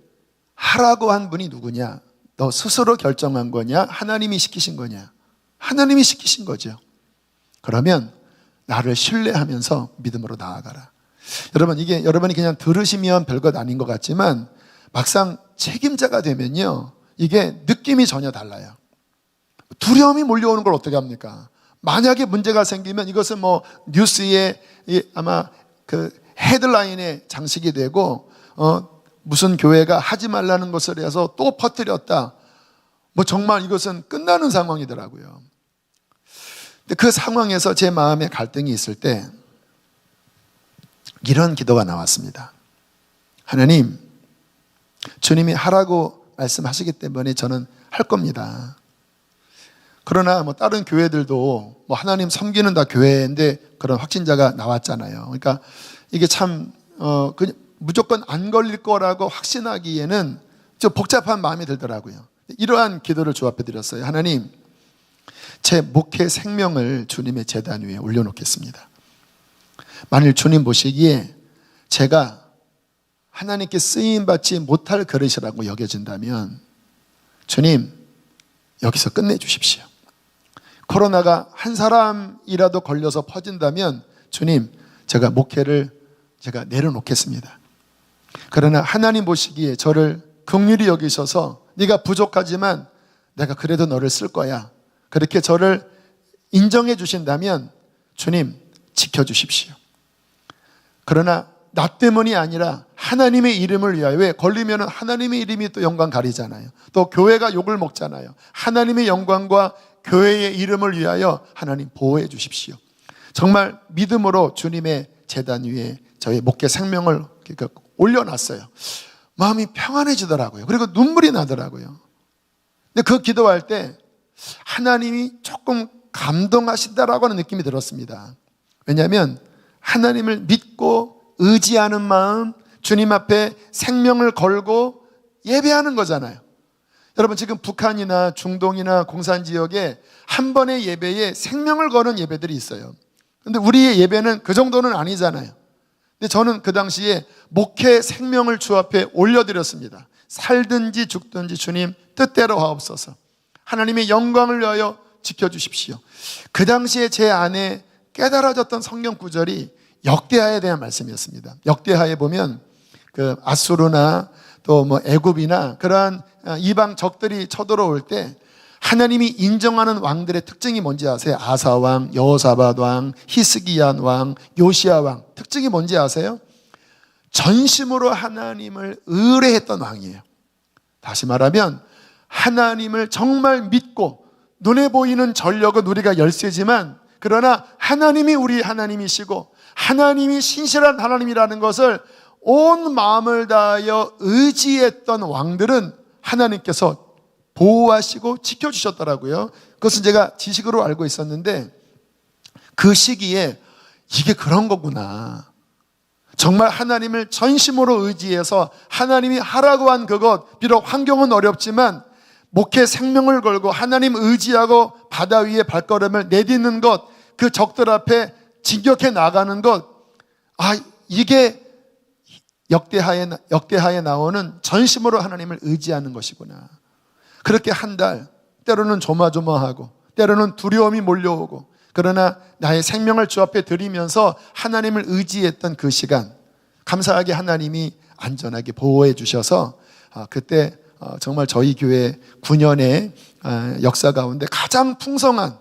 하라고 한 분이 누구냐? 너 스스로 결정한 거냐? 하나님이 시키신 거냐? 하나님이 시키신 거죠. 그러면 나를 신뢰하면서 믿음으로 나아가라. 여러분, 이게 여러분이 그냥 들으시면 별것 아닌 것 같지만 막상 책임자가 되면요, 이게 느낌이 전혀 달라요. 두려움이 몰려오는 걸 어떻게 합니까? 만약에 문제가 생기면 이것은 뉴스에 아마 그 헤드라인에 장식이 되고 무슨 교회가 하지 말라는 것을 해서 또 퍼뜨렸다. 정말 이것은 끝나는 상황이더라고요. 근데 그 상황에서 제 마음에 갈등이 있을 때 이런 기도가 나왔습니다. 하나님, 주님이 하라고 말씀하시기 때문에 저는 할 겁니다. 그러나 다른 교회들도 하나님 섬기는 다 교회인데 그런 확진자가 나왔잖아요. 그러니까 이게 참 무조건 안 걸릴 거라고 확신하기에는 좀 복잡한 마음이 들더라고요. 이러한 기도를 주 앞에 드렸어요. 하나님, 제 목회 생명을 주님의 제단 위에 올려놓겠습니다. 만일 주님 보시기에 제가 하나님께 쓰임받지 못할 그릇이라고 여겨진다면 주님, 여기서 끝내주십시오. 코로나가 한 사람이라도 걸려서 퍼진다면 주님, 제가 목회를 내려놓겠습니다. 그러나 하나님 보시기에 저를 긍휼히 여기셔서 네가 부족하지만 내가 그래도 너를 쓸 거야, 그렇게 저를 인정해 주신다면 주님, 지켜주십시오. 그러나 나 때문이 아니라 하나님의 이름을 위하여, 왜 걸리면 하나님의 이름이 또 영광 가리잖아요. 또 교회가 욕을 먹잖아요. 하나님의 영광과 교회의 이름을 위하여 하나님 보호해 주십시오. 정말 믿음으로 주님의 제단 위에 저의 목회 생명을 올려놨어요. 마음이 평안해지더라고요. 그리고 눈물이 나더라고요. 근데 그 기도할 때 하나님이 조금 감동하신다라고 하는 느낌이 들었습니다. 왜냐하면 하나님을 믿고 의지하는 마음, 주님 앞에 생명을 걸고 예배하는 거잖아요. 여러분, 지금 북한이나 중동이나 공산 지역에 한 번의 예배에 생명을 거는 예배들이 있어요. 근데 우리의 예배는 그 정도는 아니잖아요. 근데 저는 그 당시에 목회 생명을 주 앞에 올려드렸습니다. 살든지 죽든지 주님 뜻대로 하옵소서. 하나님의 영광을 위하여 지켜주십시오. 그 당시에 제 안에 깨달아졌던 성경 구절이 역대하에 대한 말씀이었습니다. 역대하에 보면 그 아수르나 또 애굽이나 그러한 이방 적들이 쳐들어올 때 하나님이 인정하는 왕들의 특징이 뭔지 아세요? 아사 왕, 여호사밧 왕, 히스기야 왕, 요시야 왕. 특징이 뭔지 아세요? 전심으로 하나님을 의뢰했던 왕이에요. 다시 말하면 하나님을 정말 믿고, 눈에 보이는 전력은 우리가 열쇠지만 그러나 하나님이 우리 하나님이시고 하나님이 신실한 하나님이라는 것을 온 마음을 다하여 의지했던 왕들은 하나님께서 보호하시고 지켜주셨더라고요. 그것은 제가 지식으로 알고 있었는데 그 시기에 이게 그런 거구나. 정말 하나님을 전심으로 의지해서 하나님이 하라고 한 그것, 비록 환경은 어렵지만 목회 생명을 걸고 하나님 의지하고 바다 위에 발걸음을 내딛는 것, 그 적들 앞에 진격해 나가는 것, 이게 역대하에 나오는 전심으로 하나님을 의지하는 것이구나. 그렇게 한 달, 때로는 조마조마하고 때로는 두려움이 몰려오고, 그러나 나의 생명을 주 앞에 드리면서 하나님을 의지했던 그 시간, 감사하게 하나님이 안전하게 보호해 주셔서 그때 정말 저희 교회 9년의 역사 가운데 가장 풍성한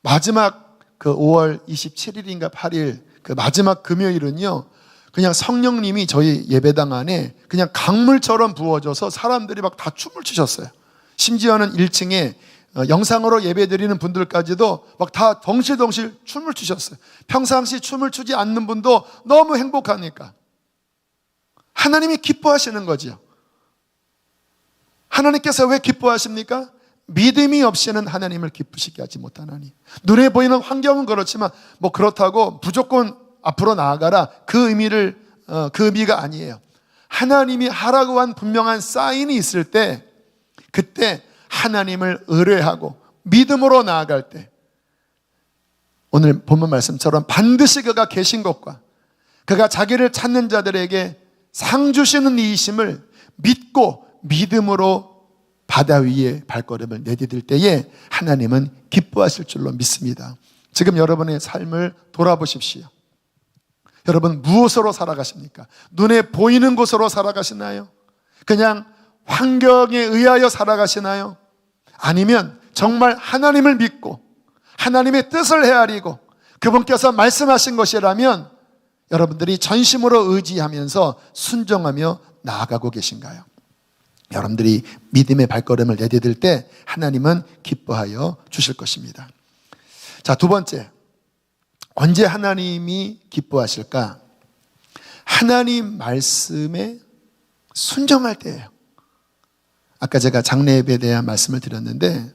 마지막 그 5월 27일인가 8일 그 마지막 금요일은요, 그냥 성령님이 저희 예배당 안에 그냥 강물처럼 부어져서 사람들이 막 다 춤을 추셨어요. 심지어는 1층에 영상으로 예배드리는 분들까지도 막 다 덩실덩실 춤을 추셨어요. 평상시 춤을 추지 않는 분도 너무 행복하니까. 하나님이 기뻐하시는 거죠. 하나님께서 왜 기뻐하십니까? 믿음이 없이는 하나님을 기쁘시게 하지 못하나니. 눈에 보이는 환경은 그렇지만 뭐 그렇다고 무조건 앞으로 나아가라, 그 의미가 아니에요. 하나님이 하라고 한 분명한 사인이 있을 때, 그때 하나님을 의뢰하고 믿음으로 나아갈 때, 오늘 본문 말씀처럼 반드시 그가 계신 것과 그가 자기를 찾는 자들에게 상 주시는 이이심을 믿고 믿음으로 바다 위에 발걸음을 내디딜 때에 하나님은 기뻐하실 줄로 믿습니다. 지금 여러분의 삶을 돌아보십시오. 여러분 무엇으로 살아가십니까? 눈에 보이는 곳으로 살아가시나요? 그냥 환경에 의하여 살아가시나요? 아니면 정말 하나님을 믿고 하나님의 뜻을 헤아리고 그분께서 말씀하신 것이라면 여러분들이 전심으로 의지하면서 순종하며 나아가고 계신가요? 여러분들이 믿음의 발걸음을 내디딜 때 하나님은 기뻐하여 주실 것입니다. 자, 두 번째, 언제 하나님이 기뻐하실까? 하나님 말씀에 순종할 때예요. 아까 제가 장래 예배에 대한 말씀을 드렸는데,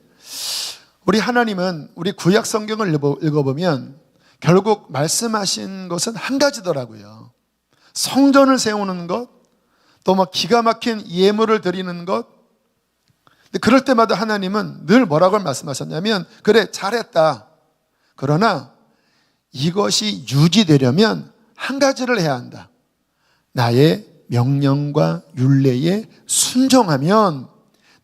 우리 하나님은 우리 구약 성경을 읽어보면 결국 말씀하신 것은 한 가지더라고요. 성전을 세우는 것, 또 막 기가 막힌 예물을 드리는 것. 근데 그럴 때마다 하나님은 늘 뭐라고 말씀하셨냐면, 그래 잘했다. 그러나 이것이 유지되려면 한 가지를 해야 한다. 나의 명령과 율례에 순종하면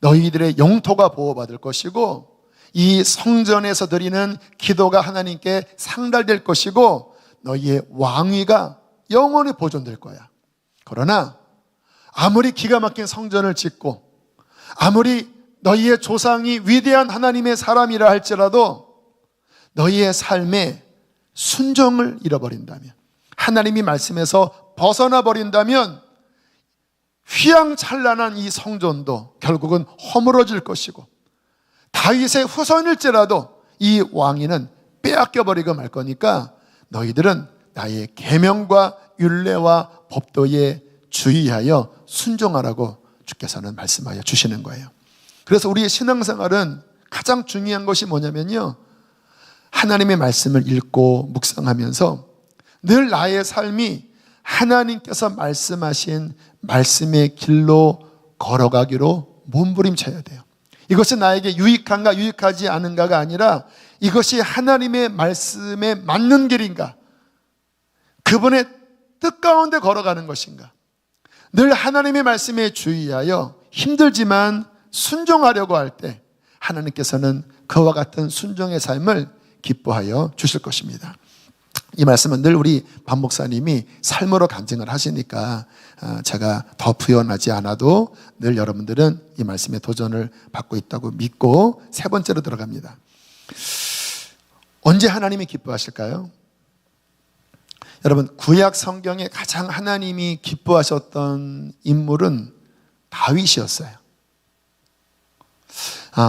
너희들의 영토가 보호받을 것이고, 이 성전에서 드리는 기도가 하나님께 상달될 것이고, 너희의 왕위가 영원히 보존될 거야. 그러나 아무리 기가 막힌 성전을 짓고 아무리 너희의 조상이 위대한 하나님의 사람이라 할지라도 너희의 삶에 순종을 잃어버린다면, 하나님이 말씀에서 벗어나 버린다면 휘황찬란한 이 성전도 결국은 허물어질 것이고, 다윗의 후손일지라도 이 왕위는 빼앗겨버리고 말 거니까 너희들은 나의 계명과 율례와 법도에 주의하여 순종하라고 주께서는 말씀하여 주시는 거예요. 그래서 우리의 신앙생활은 가장 중요한 것이 뭐냐면요, 하나님의 말씀을 읽고 묵상하면서 늘 나의 삶이 하나님께서 말씀하신 말씀의 길로 걸어가기로 몸부림쳐야 돼요. 이것이 나에게 유익한가 유익하지 않은가가 아니라 이것이 하나님의 말씀에 맞는 길인가, 그분의 뜻 가운데 걸어가는 것인가. 늘 하나님의 말씀에 주의하여 힘들지만 순종하려고 할 때 하나님께서는 그와 같은 순종의 삶을 기뻐하여 주실 것입니다. 이 말씀은 늘 우리 박 목사님이 삶으로 간증을 하시니까 제가 더 부연하지 않아도 늘 여러분들은 이 말씀에 도전을 받고 있다고 믿고, 세 번째로 들어갑니다. 언제 하나님이 기뻐하실까요? 여러분, 구약 성경에 가장 하나님이 기뻐하셨던 인물은 다윗이었어요.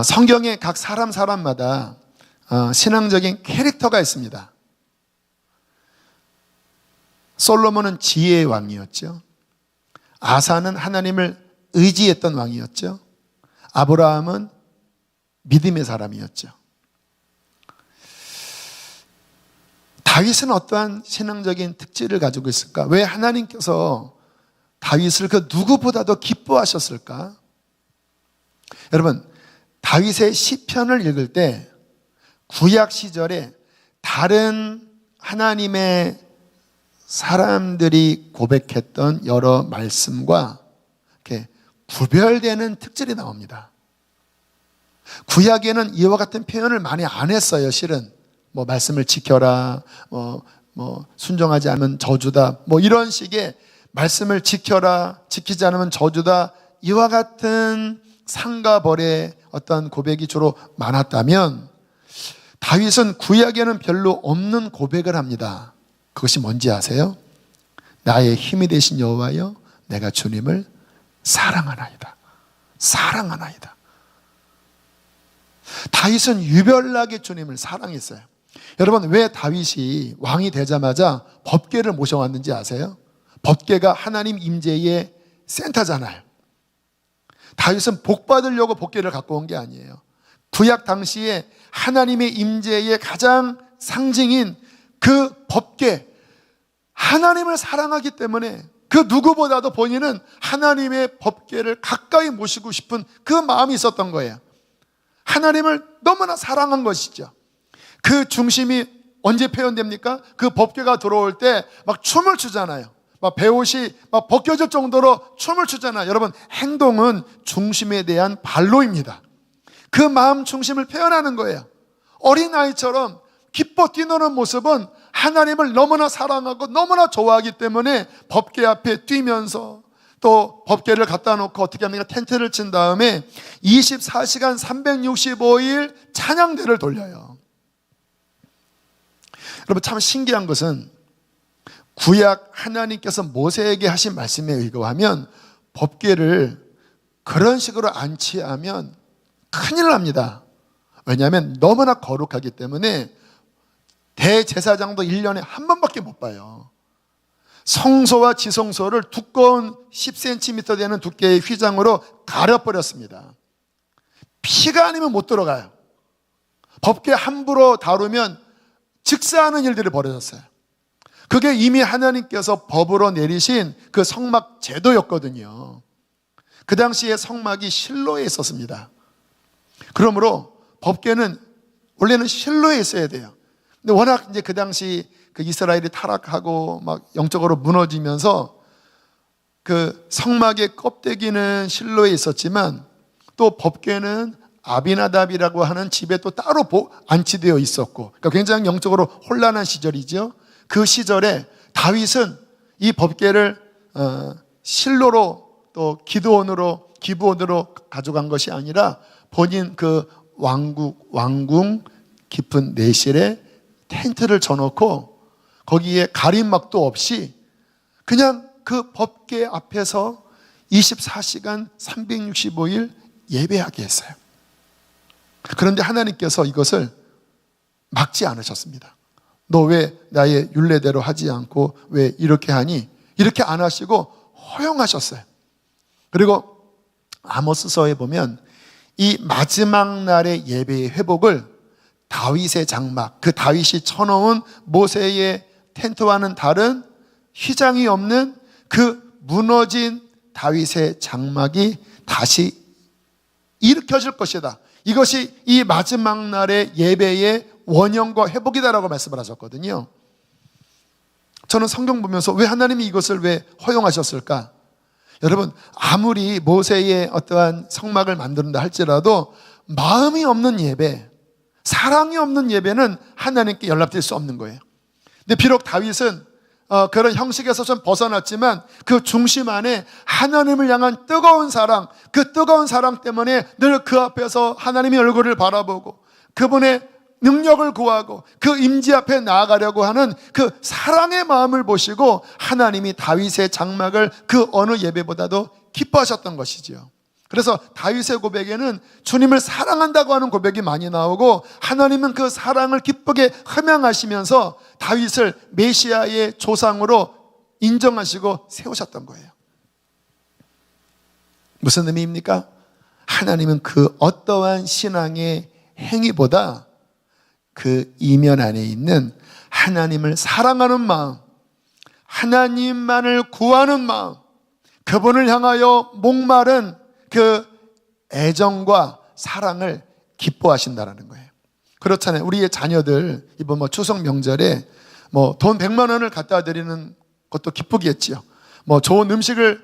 성경에 각 사람마다 신앙적인 캐릭터가 있습니다. 솔로몬은 지혜의 왕이었죠. 아사는 하나님을 의지했던 왕이었죠. 아브라함은 믿음의 사람이었죠. 다윗은 어떠한 신앙적인 특질을 가지고 있을까? 왜 하나님께서 다윗을 그 누구보다도 기뻐하셨을까? 여러분, 다윗의 시편을 읽을 때 구약 시절에 다른 하나님의 사람들이 고백했던 여러 말씀과 이렇게 구별되는 특질이 나옵니다. 구약에는 이와 같은 표현을 많이 안 했어요. 실은 뭐 말씀을 지켜라, 순종하지 않으면 저주다, 이런 식의 말씀을 지켜라, 지키지 않으면 저주다, 이와 같은 상과 벌의 어떤 고백이 주로 많았다면, 다윗은 구약에는 별로 없는 고백을 합니다. 그것이 뭔지 아세요? 나의 힘이 되신 여호와여, 내가 주님을 사랑하나이다. 사랑하나이다. 다윗은 유별나게 주님을 사랑했어요. 여러분, 왜 다윗이 왕이 되자마자 법궤를 모셔왔는지 아세요? 법궤가 하나님 임재의 센터잖아요. 다윗은 복 받으려고 법궤를 갖고 온 게 아니에요. 구약 당시에 하나님의 임재의 가장 상징인 그 법궤, 하나님을 사랑하기 때문에 그 누구보다도 본인은 하나님의 법궤를 가까이 모시고 싶은 그 마음이 있었던 거예요. 하나님을 너무나 사랑한 것이죠. 그 중심이 언제 표현됩니까? 그 법궤가 들어올 때 막 춤을 추잖아요. 막 배옷이 막 벗겨질 정도로 춤을 추잖아요. 여러분, 행동은 중심에 대한 발로입니다. 그 마음 중심을 표현하는 거예요. 어린아이처럼 기뻐 뛰노는 모습은 하나님을 너무나 사랑하고 너무나 좋아하기 때문에 법궤 앞에 뛰면서, 또 법궤를 갖다 놓고 어떻게 합니까? 텐트를 친 다음에 24시간 365일 찬양대를 돌려요. 여러분, 참 신기한 것은 구약 하나님께서 모세에게 하신 말씀에 의거하면 법궤를 그런 식으로 안치하면 큰일 납니다. 왜냐하면 너무나 거룩하기 때문에 대제사장도 1년에 한 번밖에 못 봐요. 성소와 지성소를 두꺼운 10cm 되는 두께의 휘장으로 가려버렸습니다. 피가 아니면 못 들어가요. 법궤 함부로 다루면 즉사하는 일들이 벌어졌어요. 그게 이미 하나님께서 법으로 내리신 그 성막 제도였거든요. 그 당시에 성막이 실로에 있었습니다. 그러므로 법궤는 원래는 실로에 있어야 돼요. 근데 워낙 이제 그 당시 그 이스라엘이 타락하고 막 영적으로 무너지면서 그 성막의 껍데기는 실로에 있었지만 또 법궤는 아비나답이라고 하는 집에 또 따로 안치되어 있었고, 그러니까 굉장히 영적으로 혼란한 시절이죠. 그 시절에 다윗은 이 법궤를 실로로 또 기브온으로 가져간 것이 아니라 본인 그 왕궁 깊은 내실에 텐트를 쳐놓고 거기에 가림막도 없이 그냥 그 법궤 앞에서 24시간 365일 예배하게 했어요. 그런데 하나님께서 이것을 막지 않으셨습니다. 너 왜 나의 율례대로 하지 않고 왜 이렇게 하니? 이렇게 안 하시고 허용하셨어요. 그리고 아모스서에 보면 이 마지막 날의 예배의 회복을 다윗의 장막, 그 다윗이 쳐놓은 모세의 텐트와는 다른 휘장이 없는 그 무너진 다윗의 장막이 다시 일으켜질 것이다. 이것이 이 마지막 날의 예배의 원형과 회복이다라고 말씀을 하셨거든요. 저는 성경 보면서 왜 하나님이 이것을 왜 허용하셨을까? 여러분, 아무리 모세의 어떠한 성막을 만든다 할지라도 마음이 없는 예배, 사랑이 없는 예배는 하나님께 연락될 수 없는 거예요. 근데 비록 다윗은 그런 형식에서 좀 벗어났지만 그 중심 안에 하나님을 향한 뜨거운 사랑, 그 뜨거운 사랑 때문에 늘 그 앞에서 하나님의 얼굴을 바라보고 그분의 능력을 구하고 그 임재 앞에 나아가려고 하는 그 사랑의 마음을 보시고 하나님이 다윗의 장막을 그 어느 예배보다도 기뻐하셨던 것이지요. 그래서 다윗의 고백에는 주님을 사랑한다고 하는 고백이 많이 나오고 하나님은 그 사랑을 기쁘게 흠양하시면서 다윗을 메시아의 조상으로 인정하시고 세우셨던 거예요. 무슨 의미입니까? 하나님은 그 어떠한 신앙의 행위보다 그 이면 안에 있는 하나님을 사랑하는 마음, 하나님만을 구하는 마음, 그분을 향하여 목마른 그 애정과 사랑을 기뻐하신다라는 거예요. 그렇잖아요. 우리의 자녀들 이번 추석 명절에 돈 100만 원을 갖다 드리는 것도 기쁘겠지요. 좋은 음식을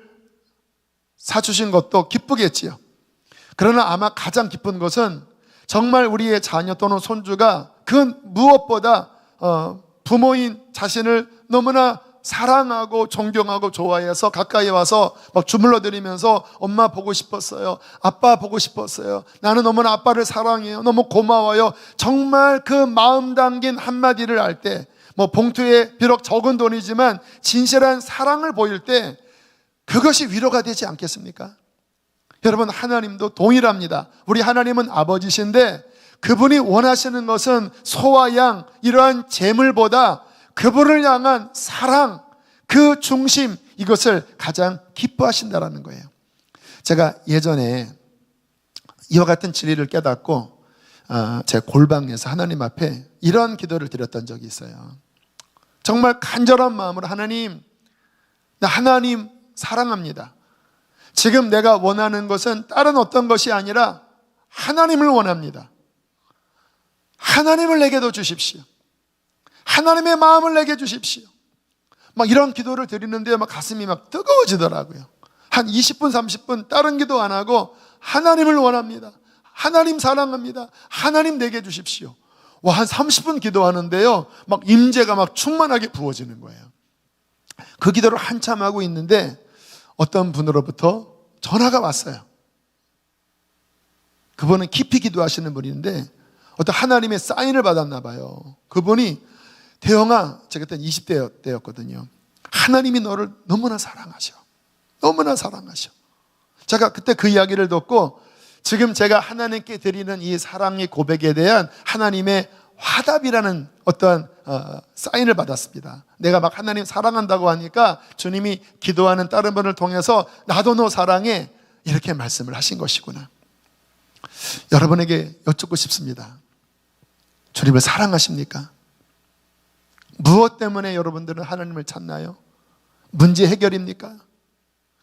사주신 것도 기쁘겠지요. 그러나 아마 가장 기쁜 것은 정말 우리의 자녀 또는 손주가 그 무엇보다 부모인 자신을 너무나 사랑하고 존경하고 좋아해서 가까이 와서 막 주물러 드리면서 엄마 보고 싶었어요, 아빠 보고 싶었어요, 나는 너무나 아빠를 사랑해요, 너무 고마워요, 정말 그 마음 담긴 한마디를 할 때 봉투에 비록 적은 돈이지만 진실한 사랑을 보일 때 그것이 위로가 되지 않겠습니까? 여러분, 하나님도 동일합니다. 우리 하나님은 아버지신데 그분이 원하시는 것은 소와 양 이러한 재물보다 그분을 향한 사랑, 그 중심, 이것을 가장 기뻐하신다라는 거예요. 제가 예전에 이와 같은 진리를 깨닫고 제 골방에서 하나님 앞에 이런 기도를 드렸던 적이 있어요. 정말 간절한 마음으로 하나님, 나 하나님 사랑합니다. 지금 내가 원하는 것은 다른 어떤 것이 아니라 하나님을 원합니다. 하나님을 내게도 주십시오. 하나님의 마음을 내게 주십시오. 이런 기도를 드리는데 가슴이 뜨거워지더라고요. 한 20분 30분 다른 기도 안 하고 하나님을 원합니다. 하나님 사랑합니다. 하나님 내게 주십시오. 한 30분 기도하는데요, 임재가 충만하게 부어지는 거예요. 그 기도를 한참 하고 있는데 어떤 분으로부터 전화가 왔어요. 그분은 깊이 기도하시는 분인데 어떤 하나님의 사인을 받았나 봐요. 그분이, 대영아, 제가 그때 20대 때였거든요. 하나님이 너를 너무나 사랑하셔. 너무나 사랑하셔. 제가 그때 그 이야기를 듣고 지금 제가 하나님께 드리는 이 사랑의 고백에 대한 하나님의 화답이라는 어떠한 사인을 받았습니다. 내가 하나님 사랑한다고 하니까 주님이 기도하는 다른 분을 통해서 나도 너 사랑해, 이렇게 말씀을 하신 것이구나. 여러분에게 여쭙고 싶습니다. 주님을 사랑하십니까? 무엇 때문에 여러분들은 하나님을 찾나요? 문제 해결입니까?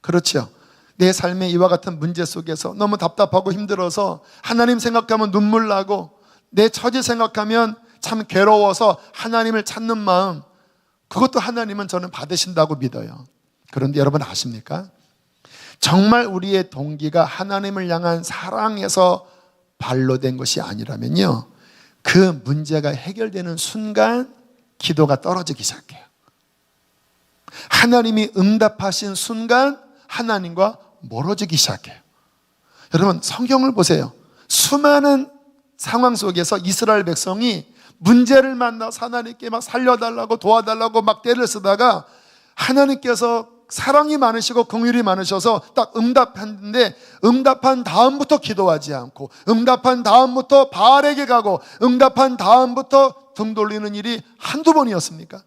그렇죠. 내 삶의 이와 같은 문제 속에서 너무 답답하고 힘들어서 하나님 생각하면 눈물 나고 내 처지 생각하면 참 괴로워서 하나님을 찾는 마음, 그것도 하나님은 저는 받으신다고 믿어요. 그런데 여러분 아십니까? 정말 우리의 동기가 하나님을 향한 사랑에서 발로된 것이 아니라면요, 그 문제가 해결되는 순간 기도가 떨어지기 시작해요. 하나님이 응답하신 순간 하나님과 멀어지기 시작해요. 여러분, 성경을 보세요. 수많은 상황 속에서 이스라엘 백성이 문제를 만나서 하나님께 살려달라고 도와달라고 떼를 쓰다가 하나님께서 사랑이 많으시고 긍휼이 많으셔서 딱 응답했는데, 응답한 다음부터 기도하지 않고, 응답한 다음부터 바알에게 가고, 응답한 다음부터 등 돌리는 일이 한두 번이었습니까?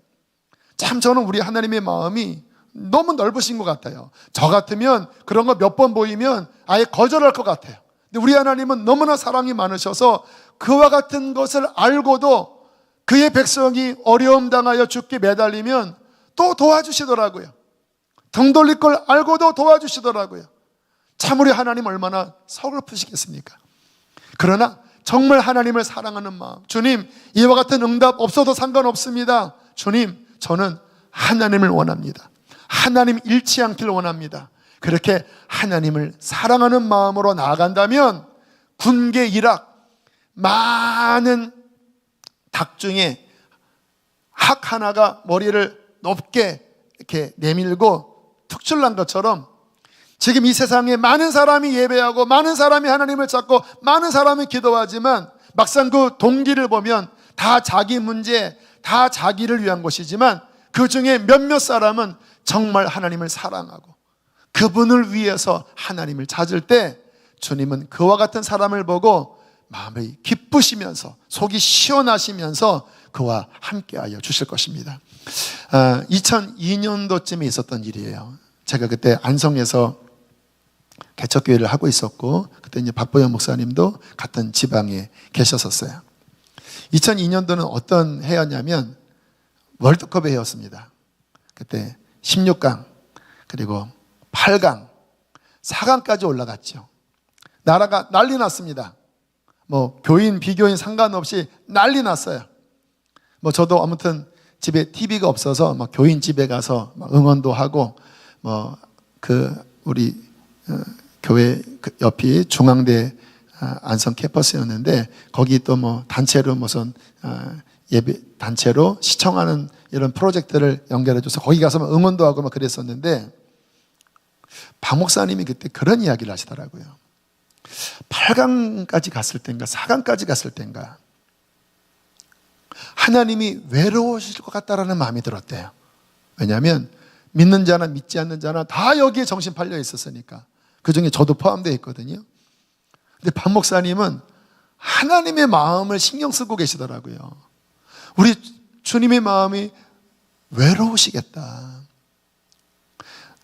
참 저는 우리 하나님의 마음이 너무 넓으신 것 같아요. 저 같으면 그런 거 몇 번 보이면 아예 거절할 것 같아요. 근데 우리 하나님은 너무나 사랑이 많으셔서 그와 같은 것을 알고도 그의 백성이 어려움 당하여 죽게 매달리면 또 도와주시더라고요. 등 돌릴 걸 알고도 도와주시더라고요. 참 우리 하나님 얼마나 서글프시겠습니까? 그러나 정말 하나님을 사랑하는 마음, 주님, 이와 같은 응답 없어도 상관없습니다. 주님, 저는 하나님을 원합니다. 하나님 잃지 않기를 원합니다. 그렇게 하나님을 사랑하는 마음으로 나아간다면 군계 일학, 많은 닭 중에 학 하나가 머리를 높게 이렇게 내밀고 특출난 것처럼 지금 이 세상에 많은 사람이 예배하고 많은 사람이 하나님을 찾고 많은 사람이 기도하지만 막상 그 동기를 보면 다 자기 문제, 다 자기를 위한 것이지만 그 중에 몇몇 사람은 정말 하나님을 사랑하고 그분을 위해서 하나님을 찾을 때 주님은 그와 같은 사람을 보고 마음이 기쁘시면서 속이 시원하시면서 그와 함께하여 주실 것입니다. 2002년도쯤에 있었던 일이에요. 제가 그때 안성에서 개척교회를 하고 있었고, 그때 이제 박보영 목사님도 같은 지방에 계셨었어요. 2002년도는 어떤 해였냐면 월드컵의 해였습니다. 그때 16강 그리고 8강 4강까지 올라갔죠. 나라가 난리 났습니다. 뭐 교인 비교인 상관없이 난리 났어요. 뭐 저도 아무튼 집에 TV가 없어서 막 교인 집에 가서 막 응원도 하고, 뭐 우리 교회 옆이 중앙대 안성 캠퍼스였는데 거기 또 뭐 단체로 무슨 예배 단체로 시청하는 이런 프로젝트를 연결해줘서 거기 가서 막 응원도 하고 막 그랬었는데, 박 목사님이 그때 그런 이야기를 하시더라고요. 8강까지 갔을 때인가 4강까지 갔을 때인가 하나님이 외로우실 것 같다라는 마음이 들었대요. 왜냐하면 믿는 자나 믿지 않는 자나 다 여기에 정신 팔려 있었으니까. 그 중에 저도 포함되어 있거든요. 근데 박 목사님은 하나님의 마음을 신경 쓰고 계시더라고요. 우리 주님의 마음이 외로우시겠다.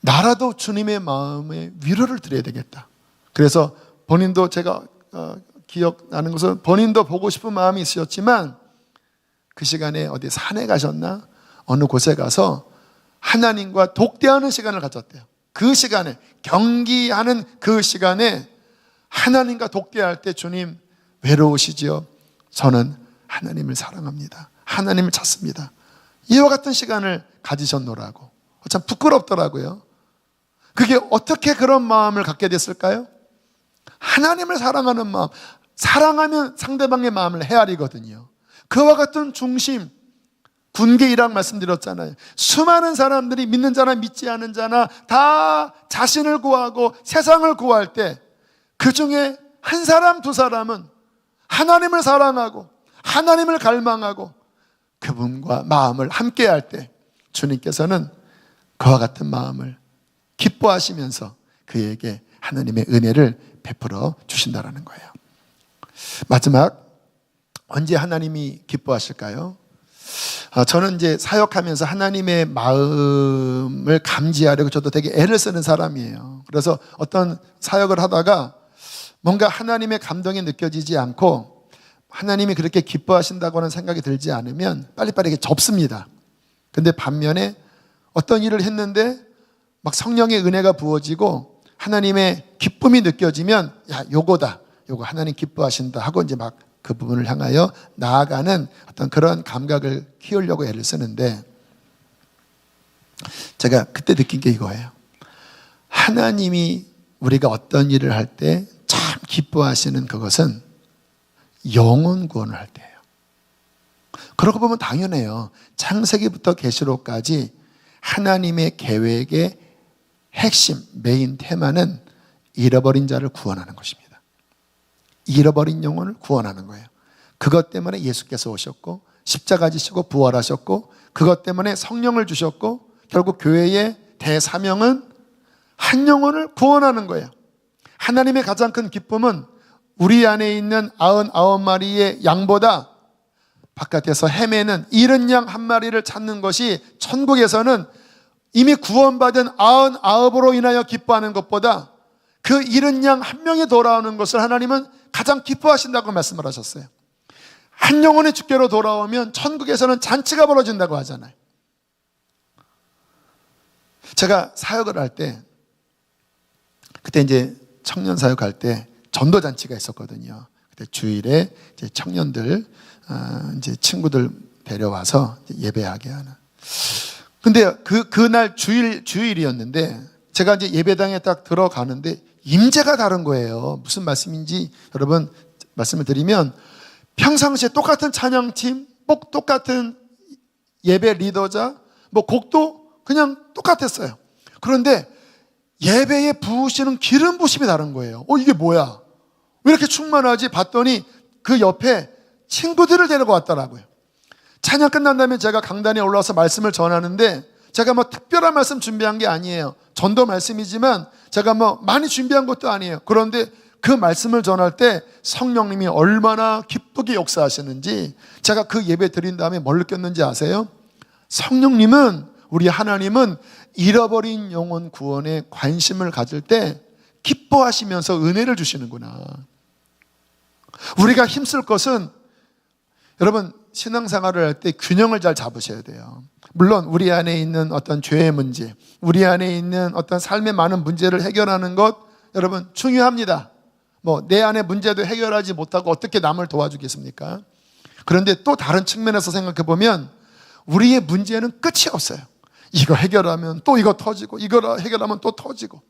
나라도 주님의 마음에 위로를 드려야 되겠다. 그래서 본인도 제가 기억나는 것은 본인도 보고 싶은 마음이 있으셨지만 그 시간에 어디 산에 가셨나 어느 곳에 가서 하나님과 독대하는 시간을 가졌대요. 그 시간에, 경기하는 그 시간에 하나님과 독대할 때, 주님 외로우시지요? 저는 하나님을 사랑합니다. 하나님을 찾습니다. 이와 같은 시간을 가지셨노라고. 참 부끄럽더라고요. 그게 어떻게 그런 마음을 갖게 됐을까요? 하나님을 사랑하는 마음. 사랑하면 상대방의 마음을 헤아리거든요. 그와 같은 중심, 군계 1학 말씀드렸잖아요. 수많은 사람들이 믿는 자나 믿지 않는 자나 다 자신을 구하고 세상을 구할 때 그 중에 한 사람 두 사람은 하나님을 사랑하고 하나님을 갈망하고 그분과 마음을 함께 할 때 주님께서는 그와 같은 마음을 기뻐하시면서 그에게 하나님의 은혜를 베풀어 주신다는 거예요. 마지막, 언제 하나님이 기뻐하실까요? 저는 이제 사역하면서 하나님의 마음을 감지하려고 저도 되게 애를 쓰는 사람이에요. 그래서 어떤 사역을 하다가 뭔가 하나님의 감동이 느껴지지 않고 하나님이 그렇게 기뻐하신다고는 생각이 들지 않으면 빨리빨리 이렇게 접습니다. 근데 반면에 어떤 일을 했는데 막 성령의 은혜가 부어지고 하나님의 기쁨이 느껴지면, 야, 요거다, 요거 하나님 기뻐하신다 하고 이제 막 그 부분을 향하여 나아가는 어떤 그런 감각을 키우려고 애를 쓰는데, 제가 그때 느낀 게 이거예요. 하나님이 우리가 어떤 일을 할 때 참 기뻐하시는 그것은 영혼 구원을 할 때예요. 그러고 보면 당연해요. 창세기부터 계시록까지 하나님의 계획의 핵심, 메인 테마는 잃어버린 자를 구원하는 것입니다. 잃어버린 영혼을 구원하는 거예요. 그것 때문에 예수께서 오셨고 십자가 지시고 부활하셨고 그것 때문에 성령을 주셨고 결국 교회의 대사명은 한 영혼을 구원하는 거예요. 하나님의 가장 큰 기쁨은 우리 안에 있는 99마리의 양보다 바깥에서 헤매는 잃은 양 한 마리를 찾는 것이 천국에서는 이미 구원받은 99으로 인하여 기뻐하는 것보다 그 잃은 양 한 명이 돌아오는 것을 하나님은 가장 기뻐하신다고 말씀을 하셨어요. 한 영혼이 주께로 돌아오면 천국에서는 잔치가 벌어진다고 하잖아요. 제가 사역을 할 때, 그때 이제 청년 사역할 때 전도잔치가 있었거든요. 그때 주일에 이제 청년들, 이제 친구들 데려와서 예배하게 하는. 근데 그날 주일이었는데 제가 이제 예배당에 딱 들어가는데 임재가 다른 거예요. 무슨 말씀인지 여러분 말씀을 드리면, 평상시에 똑같은 찬양팀, 똑같은 예배 리더자, 뭐 곡도 그냥 똑같았어요. 그런데 예배에 부으시는 기름 부심이 다른 거예요. 이게 뭐야? 왜 이렇게 충만하지? 봤더니 그 옆에 친구들을 데리고 왔더라고요. 찬양 끝난 다음에 제가 강단에 올라와서 말씀을 전하는데 제가 뭐 특별한 말씀 준비한 게 아니에요. 전도 말씀이지만 제가 뭐 많이 준비한 것도 아니에요. 그런데 그 말씀을 전할 때 성령님이 얼마나 기쁘게 역사하시는지 제가 그 예배 드린 다음에 뭘 느꼈는지 아세요? 성령님은, 우리 하나님은 잃어버린 영혼 구원에 관심을 가질 때 기뻐하시면서 은혜를 주시는구나. 우리가 힘쓸 것은 여러분 신앙생활을 할 때 균형을 잘 잡으셔야 돼요. 물론 우리 안에 있는 어떤 죄의 문제, 우리 안에 있는 어떤 삶의 많은 문제를 해결하는 것 여러분 중요합니다. 내 안의 문제도 해결하지 못하고 어떻게 남을 도와주겠습니까? 그런데 또 다른 측면에서 생각해 보면 우리의 문제는 끝이 없어요. 이거 해결하면 또 이거 터지고, 이거 해결하면 또 터지고.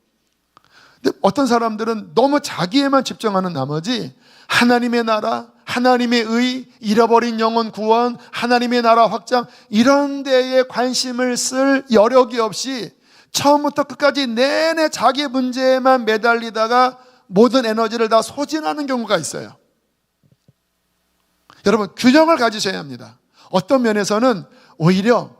근데 어떤 사람들은 너무 자기에만 집중하는 나머지 하나님의 나라, 하나님의 의, 잃어버린 영혼 구원, 하나님의 나라 확장 이런 데에 관심을 쓸 여력이 없이 처음부터 끝까지 내내 자기 문제에만 매달리다가 모든 에너지를 다 소진하는 경우가 있어요. 여러분 균형을 가지셔야 합니다. 어떤 면에서는 오히려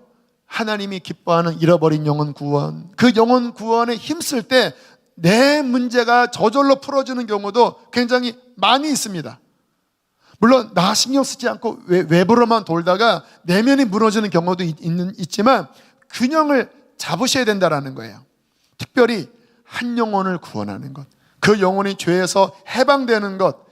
하나님이 기뻐하는 잃어버린 영혼 구원, 그 영혼 구원에 힘쓸 때 내 문제가 저절로 풀어지는 경우도 굉장히 많이 있습니다. 물론 나 신경 쓰지 않고 외부로만 돌다가 내면이 무너지는 경우도 있지만 균형을 잡으셔야 된다는 거예요. 특별히 한 영혼을 구원하는 것, 그 영혼이 죄에서 해방되는 것,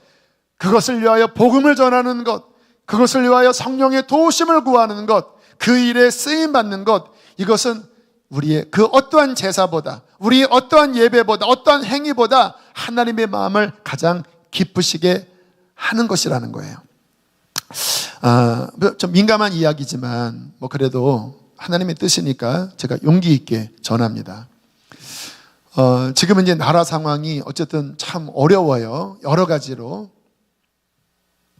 그것을 위하여 복음을 전하는 것, 그것을 위하여 성령의 도우심을 구하는 것, 그 일에 쓰임받는 것, 이것은 우리의 그 어떠한 제사보다, 우리의 어떠한 예배보다, 어떠한 행위보다 하나님의 마음을 가장 기쁘시게 하는 것이라는 거예요. 좀 민감한 이야기지만 그래도 하나님의 뜻이니까 제가 용기 있게 전합니다. 지금은 이제 나라 상황이 어쨌든 참 어려워요. 여러 가지로.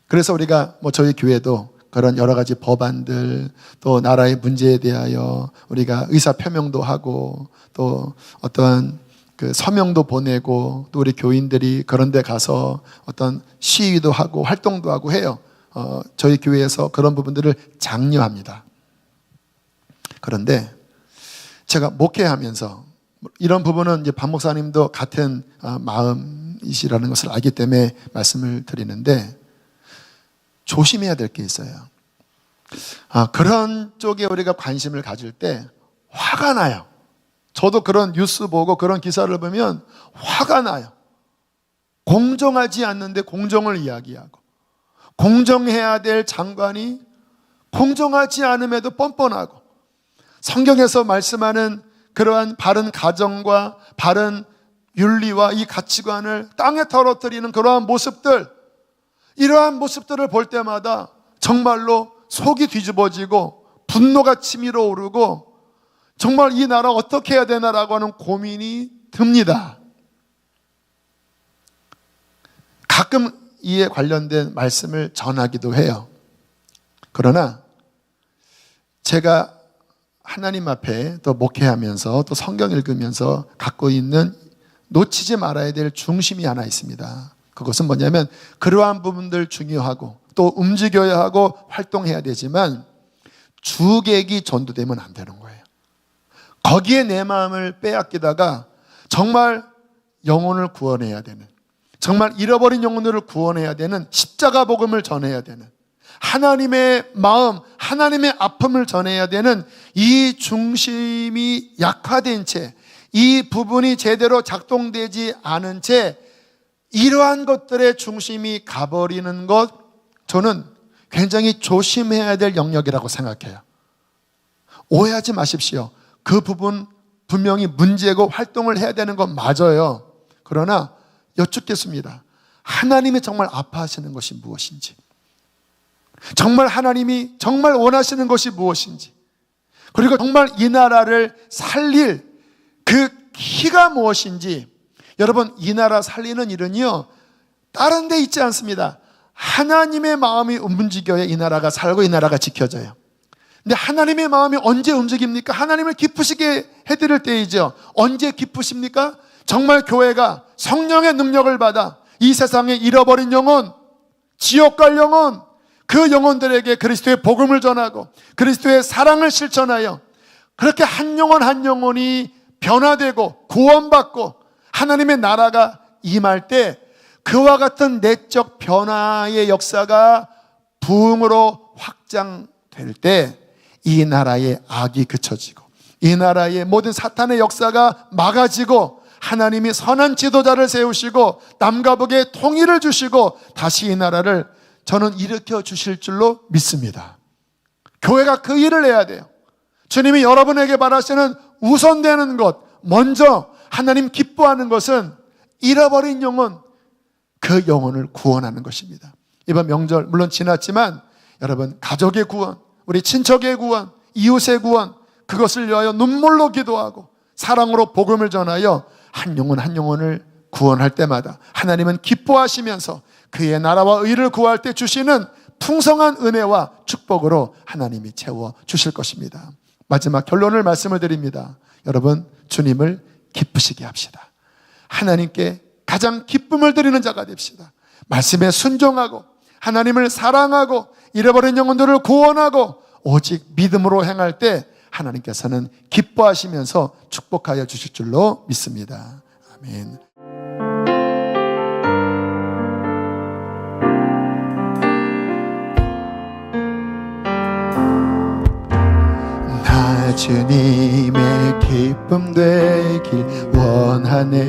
그래서 우리가 저희 교회도 그런 여러 가지 법안들, 또 나라의 문제에 대하여 우리가 의사 표명도 하고, 또 어떠한 그 서명도 보내고, 또 우리 교인들이 그런 데 가서 어떤 시위도 하고 활동도 하고 해요. 저희 교회에서 그런 부분들을 장려합니다. 그런데 제가 목회하면서 이런 부분은 이제 박 목사님도 같은 마음이시라는 것을 알기 때문에 말씀을 드리는데, 조심해야 될 게 있어요. 그런 쪽에 우리가 관심을 가질 때 화가 나요. 저도 그런 뉴스 보고 그런 기사를 보면 화가 나요. 공정하지 않는데 공정을 이야기하고, 공정해야 될 장관이 공정하지 않음에도 뻔뻔하고, 성경에서 말씀하는 그러한 바른 가정과 바른 윤리와 이 가치관을 땅에 떨어뜨리는 그러한 모습들, 이러한 모습들을 볼 때마다 정말로 속이 뒤집어지고 분노가 치밀어 오르고 정말 이 나라 어떻게 해야 되나라고 하는 고민이 듭니다. 가끔 이에 관련된 말씀을 전하기도 해요. 그러나 제가 하나님 앞에 또 목회하면서 또 성경 읽으면서 갖고 있는 놓치지 말아야 될 중심이 하나 있습니다. 그것은 뭐냐면 그러한 부분들 중요하고 또 움직여야 하고 활동해야 되지만 주객이 전도되면 안 되는 거예요. 거기에 내 마음을 빼앗기다가 정말 영혼을 구원해야 되는, 정말 잃어버린 영혼들을 구원해야 되는 십자가 복음을 전해야 되는, 하나님의 마음, 하나님의 아픔을 전해야 되는 이 중심이 약화된 채, 이 부분이 제대로 작동되지 않은 채 이러한 것들의 중심이 가버리는 것, 저는 굉장히 조심해야 될 영역이라고 생각해요. 오해하지 마십시오. 그 부분 분명히 문제고 활동을 해야 되는 건 맞아요. 그러나 여쭙겠습니다. 하나님이 정말 아파하시는 것이 무엇인지, 정말 하나님이 정말 원하시는 것이 무엇인지, 그리고 정말 이 나라를 살릴 그 키가 무엇인지. 여러분, 이 나라 살리는 일은요 다른 데 있지 않습니다. 하나님의 마음이 움직여야 이 나라가 살고 이 나라가 지켜져요. 근데 하나님의 마음이 언제 움직입니까? 하나님을 기쁘시게 해드릴 때이죠. 언제 기쁘십니까? 정말 교회가 성령의 능력을 받아 이 세상에 잃어버린 영혼, 지옥 갈 영혼, 그 영혼들에게 그리스도의 복음을 전하고 그리스도의 사랑을 실천하여 그렇게 한 영혼 한 영혼이 변화되고 구원받고 하나님의 나라가 임할 때 그와 같은 내적 변화의 역사가 부흥으로 확장될 때 이 나라의 악이 그쳐지고 이 나라의 모든 사탄의 역사가 막아지고 하나님이 선한 지도자를 세우시고 남과 북의 통일을 주시고 다시 이 나라를 저는 일으켜 주실 줄로 믿습니다. 교회가 그 일을 해야 돼요. 주님이 여러분에게 바라시는 우선되는 것, 먼저 하나님 기뻐하는 것은 잃어버린 영혼, 그 영혼을 구원하는 것입니다. 이번 명절 물론 지났지만 여러분, 가족의 구원, 우리 친척의 구원, 이웃의 구원, 그것을 위하여 눈물로 기도하고 사랑으로 복음을 전하여 한 영혼 한 영혼을 구원할 때마다 하나님은 기뻐하시면서 그의 나라와 의를 구할 때 주시는 풍성한 은혜와 축복으로 하나님이 채워 주실 것입니다. 마지막 결론을 말씀을 드립니다. 여러분, 주님을 기쁘시게 합시다. 하나님께 가장 기쁨을 드리는 자가 됩시다. 말씀에 순종하고 하나님을 사랑하고 잃어버린 영혼들을 구원하고 오직 믿음으로 행할 때 하나님께서는 기뻐하시면서 축복하여 주실 줄로 믿습니다. 아멘. 나 주님의 기쁨 되길 원하네.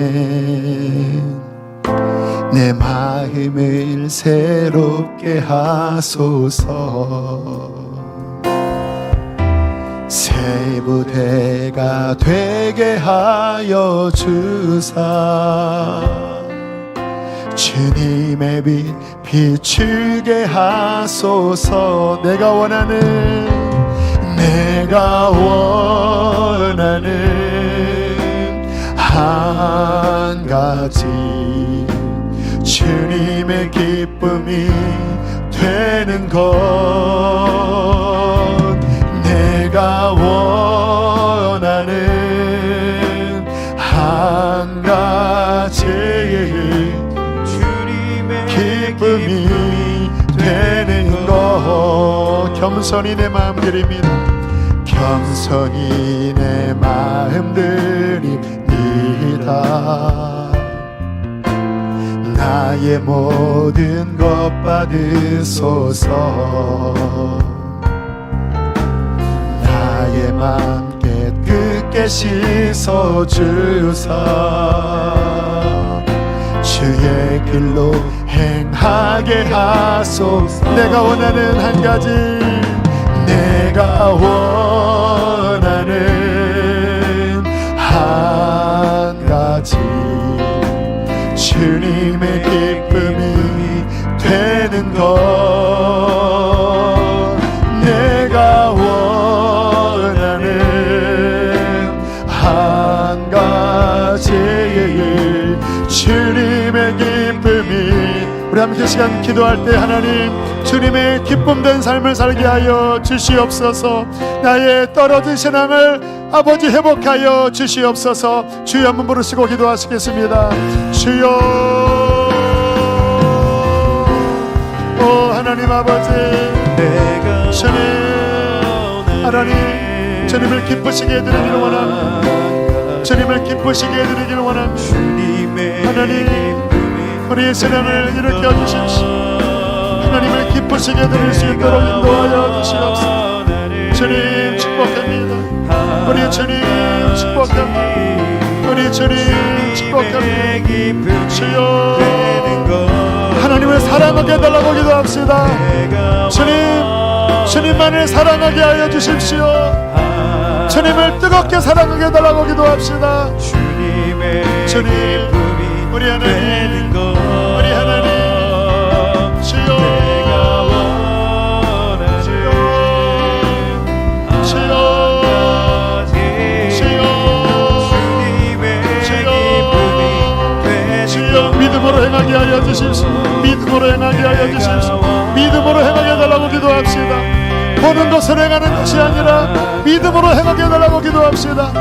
내 마음을 새롭게 하소서. 새 부대가 되게 하여 주사. 주님의 빛 비추게 하소서. 내가 원하는 한 가지, 주님의 기쁨이 되는 것. 내가 원하는 한 가지, 주님의 기쁨이 되는 것. 겸손히 내 마음 드립니다. 겸손히 내 마음 드립니다. 나의 모든 것 받으소서. 나의 맘 깨끗게 씻어주사. 주의 길로 행하게 하소서. 내가 원하는 한 가지, 내가 원하는 한 가지, 주님의 기쁨이 되는 것. 내가 원하는 한 가지, 주님의 기쁨이. 우리 함께 시간 기도할 때 하나님, 주님의 기쁨된 삶을 살게 하여 주시옵소서. 나의 떨어진 신앙을 아버지 회복하여 주시옵소서. 주여 한번 부르시고 기도하시겠습니다. 주여, 오 하나님 아버지, 주님, 하나님, 주님을 기쁘시게 해드리기를 원합니다. 주님을 기쁘시게 해드리기를 원합니다. 하나님, 우리의 신앙을 일으켜 주십시오. 하나님을 기쁘시게 해드릴 수 있도록 인도하여 주시옵소서. 주님 축복합니다. 우리 주님 축복합니다. 우리 주님 축복합니다. 주여, 하나님을 사랑하게 해달라고 기도합시다. 주님만을 사랑하게 하여 주십시오. 주님을 뜨겁게 사랑하게 해달라고 기도합시다. 주님, 우리 하나님, 우리 하나님, 주여, 믿음으로 행하게 하여 주십시오. 믿음으로 행하게 하여 주십시오. 믿음으로 행하게 해달라고 기도합시다. 보는 것으로 행하는 것이 아니라 믿음으로 행하게 해달라고 기도합시다.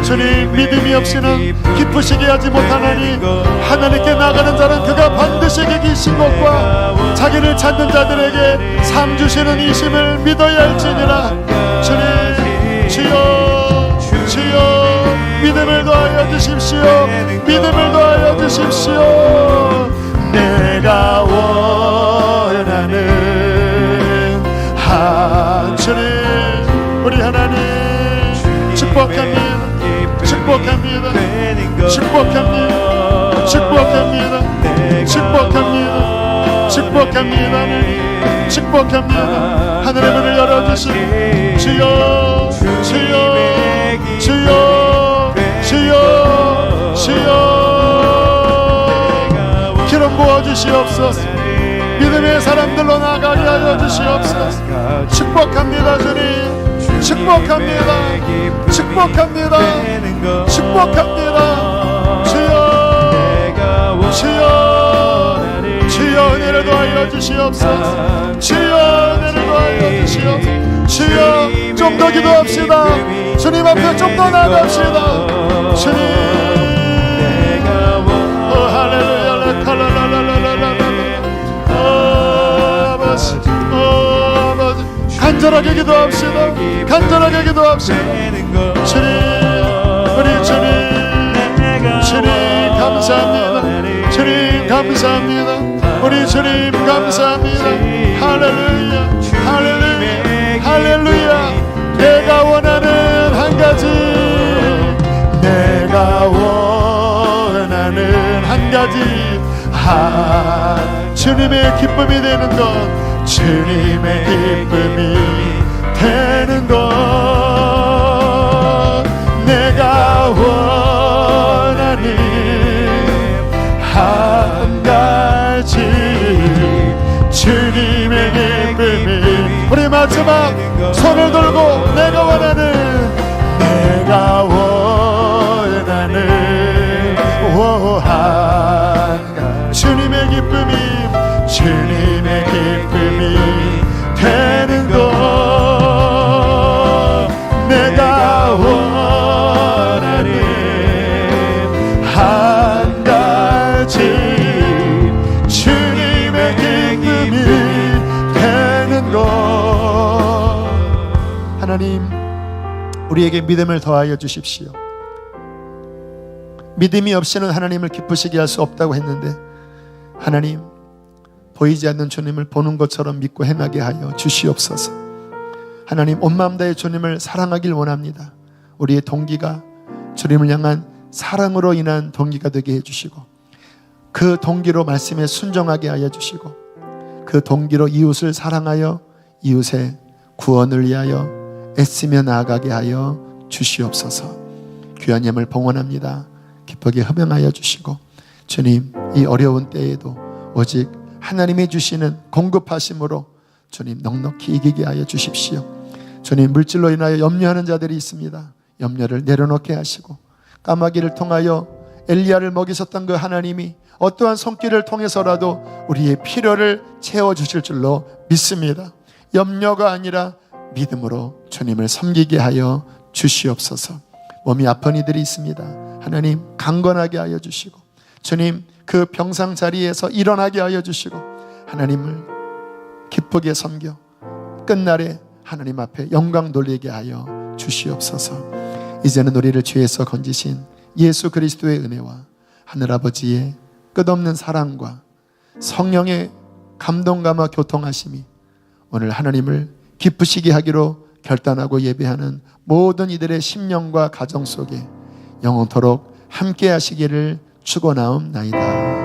주님, 믿음이 없이는 기쁘시게 하지 못하나니 하나님께 나가는 자는 그가 반드시 계신 것과 자기를 찾는 자들에게 상 주시는 이심을 믿어야 할지니라. 주님, 주여, 주여, 믿음을 더하여 주십시오. 믿음을 더하여 주십시오. 내가 원하는 한 주님, 우리 하나님 축복합니다. 축복합니다. 축복합니다. 축복합니다. 축복합니다. 축복합니다. 하나님 축복합니다. 하늘의 문을 열어주시고 주여 주여 주여 주여 주여 기름 부어주시옵소서. 믿음의 사람들로 나가게 하여 주시옵소서. 축복합니다. 주님 축복합니다. 축복합니다. 축복합니다. 주여 주여 주여 은혜를 더하여 주시옵소서. 주여 은혜를 더하여 주시옵소서. 주여 좀 더 기도합시다. 주님 앞에 좀 더 나갑시다. 주님 할렐루야 칼라라라라라라 아버지 간절하게 기도합시다. 간절하게 기도합시다. 주님 우리 주님 감사합니다. 주님 감사합니다. 우리 주님 감사합니다. 할렐루야 할렐루야 할렐루야. 내가 원하는 한 가지, 내가 원하는 한 가지, 주님의 기쁨이 되는 것, 주님의 기쁨이 되는 것, 내가 원하는 한 가지, 주님의 기쁨이. 우리 마지막 손을 들고 내가 원하는, 내가 원하는 주님의 기쁨이, 주님의 기쁨이 되는 것, 내가 원하는 한 가지, 주님의 기쁨이 되는 것. 하나님 우리에게 믿음을 더하여 주십시오. 믿음이 없이는 하나님을 기쁘시게 할 수 없다고 했는데, 하나님 보이지 않는 주님을 보는 것처럼 믿고 행하게 하여 주시옵소서. 하나님 온 마음 다해 주님을 사랑하길 원합니다. 우리의 동기가 주님을 향한 사랑으로 인한 동기가 되게 해주시고, 그 동기로 말씀에 순종하게 하여 주시고, 그 동기로 이웃을 사랑하여 이웃의 구원을 위하여 애쓰며 나아가게 하여 주시옵소서. 귀한 예물 봉헌합니다. 기쁘게 흡영하여 주시고, 주님 이 어려운 때에도 오직 하나님이 주시는 공급하심으로 주님 넉넉히 이기게 하여 주십시오. 주님 물질로 인하여 염려하는 자들이 있습니다. 염려를 내려놓게 하시고, 까마귀를 통하여 엘리야를 먹이셨던 그 하나님이 어떠한 손길을 통해서라도 우리의 필요를 채워주실 줄로 믿습니다. 염려가 아니라 믿음으로 주님을 섬기게 하여 주시옵소서. 몸이 아픈 이들이 있습니다. 하나님 강건하게 하여 주시고, 주님 그 병상 자리에서 일어나게 하여 주시고, 하나님을 기쁘게 섬겨 끝날에 하나님 앞에 영광 돌리게 하여 주시옵소서. 이제는 우리를 죄에서 건지신 예수 그리스도의 은혜와 하늘아버지의 끝없는 사랑과 성령의 감동감화 교통하심이 오늘 하나님을 기쁘시게 하기로 결단하고 예배하는 모든 이들의 심령과 가정 속에 영원토록 함께 하시기를 축원하옵나이다.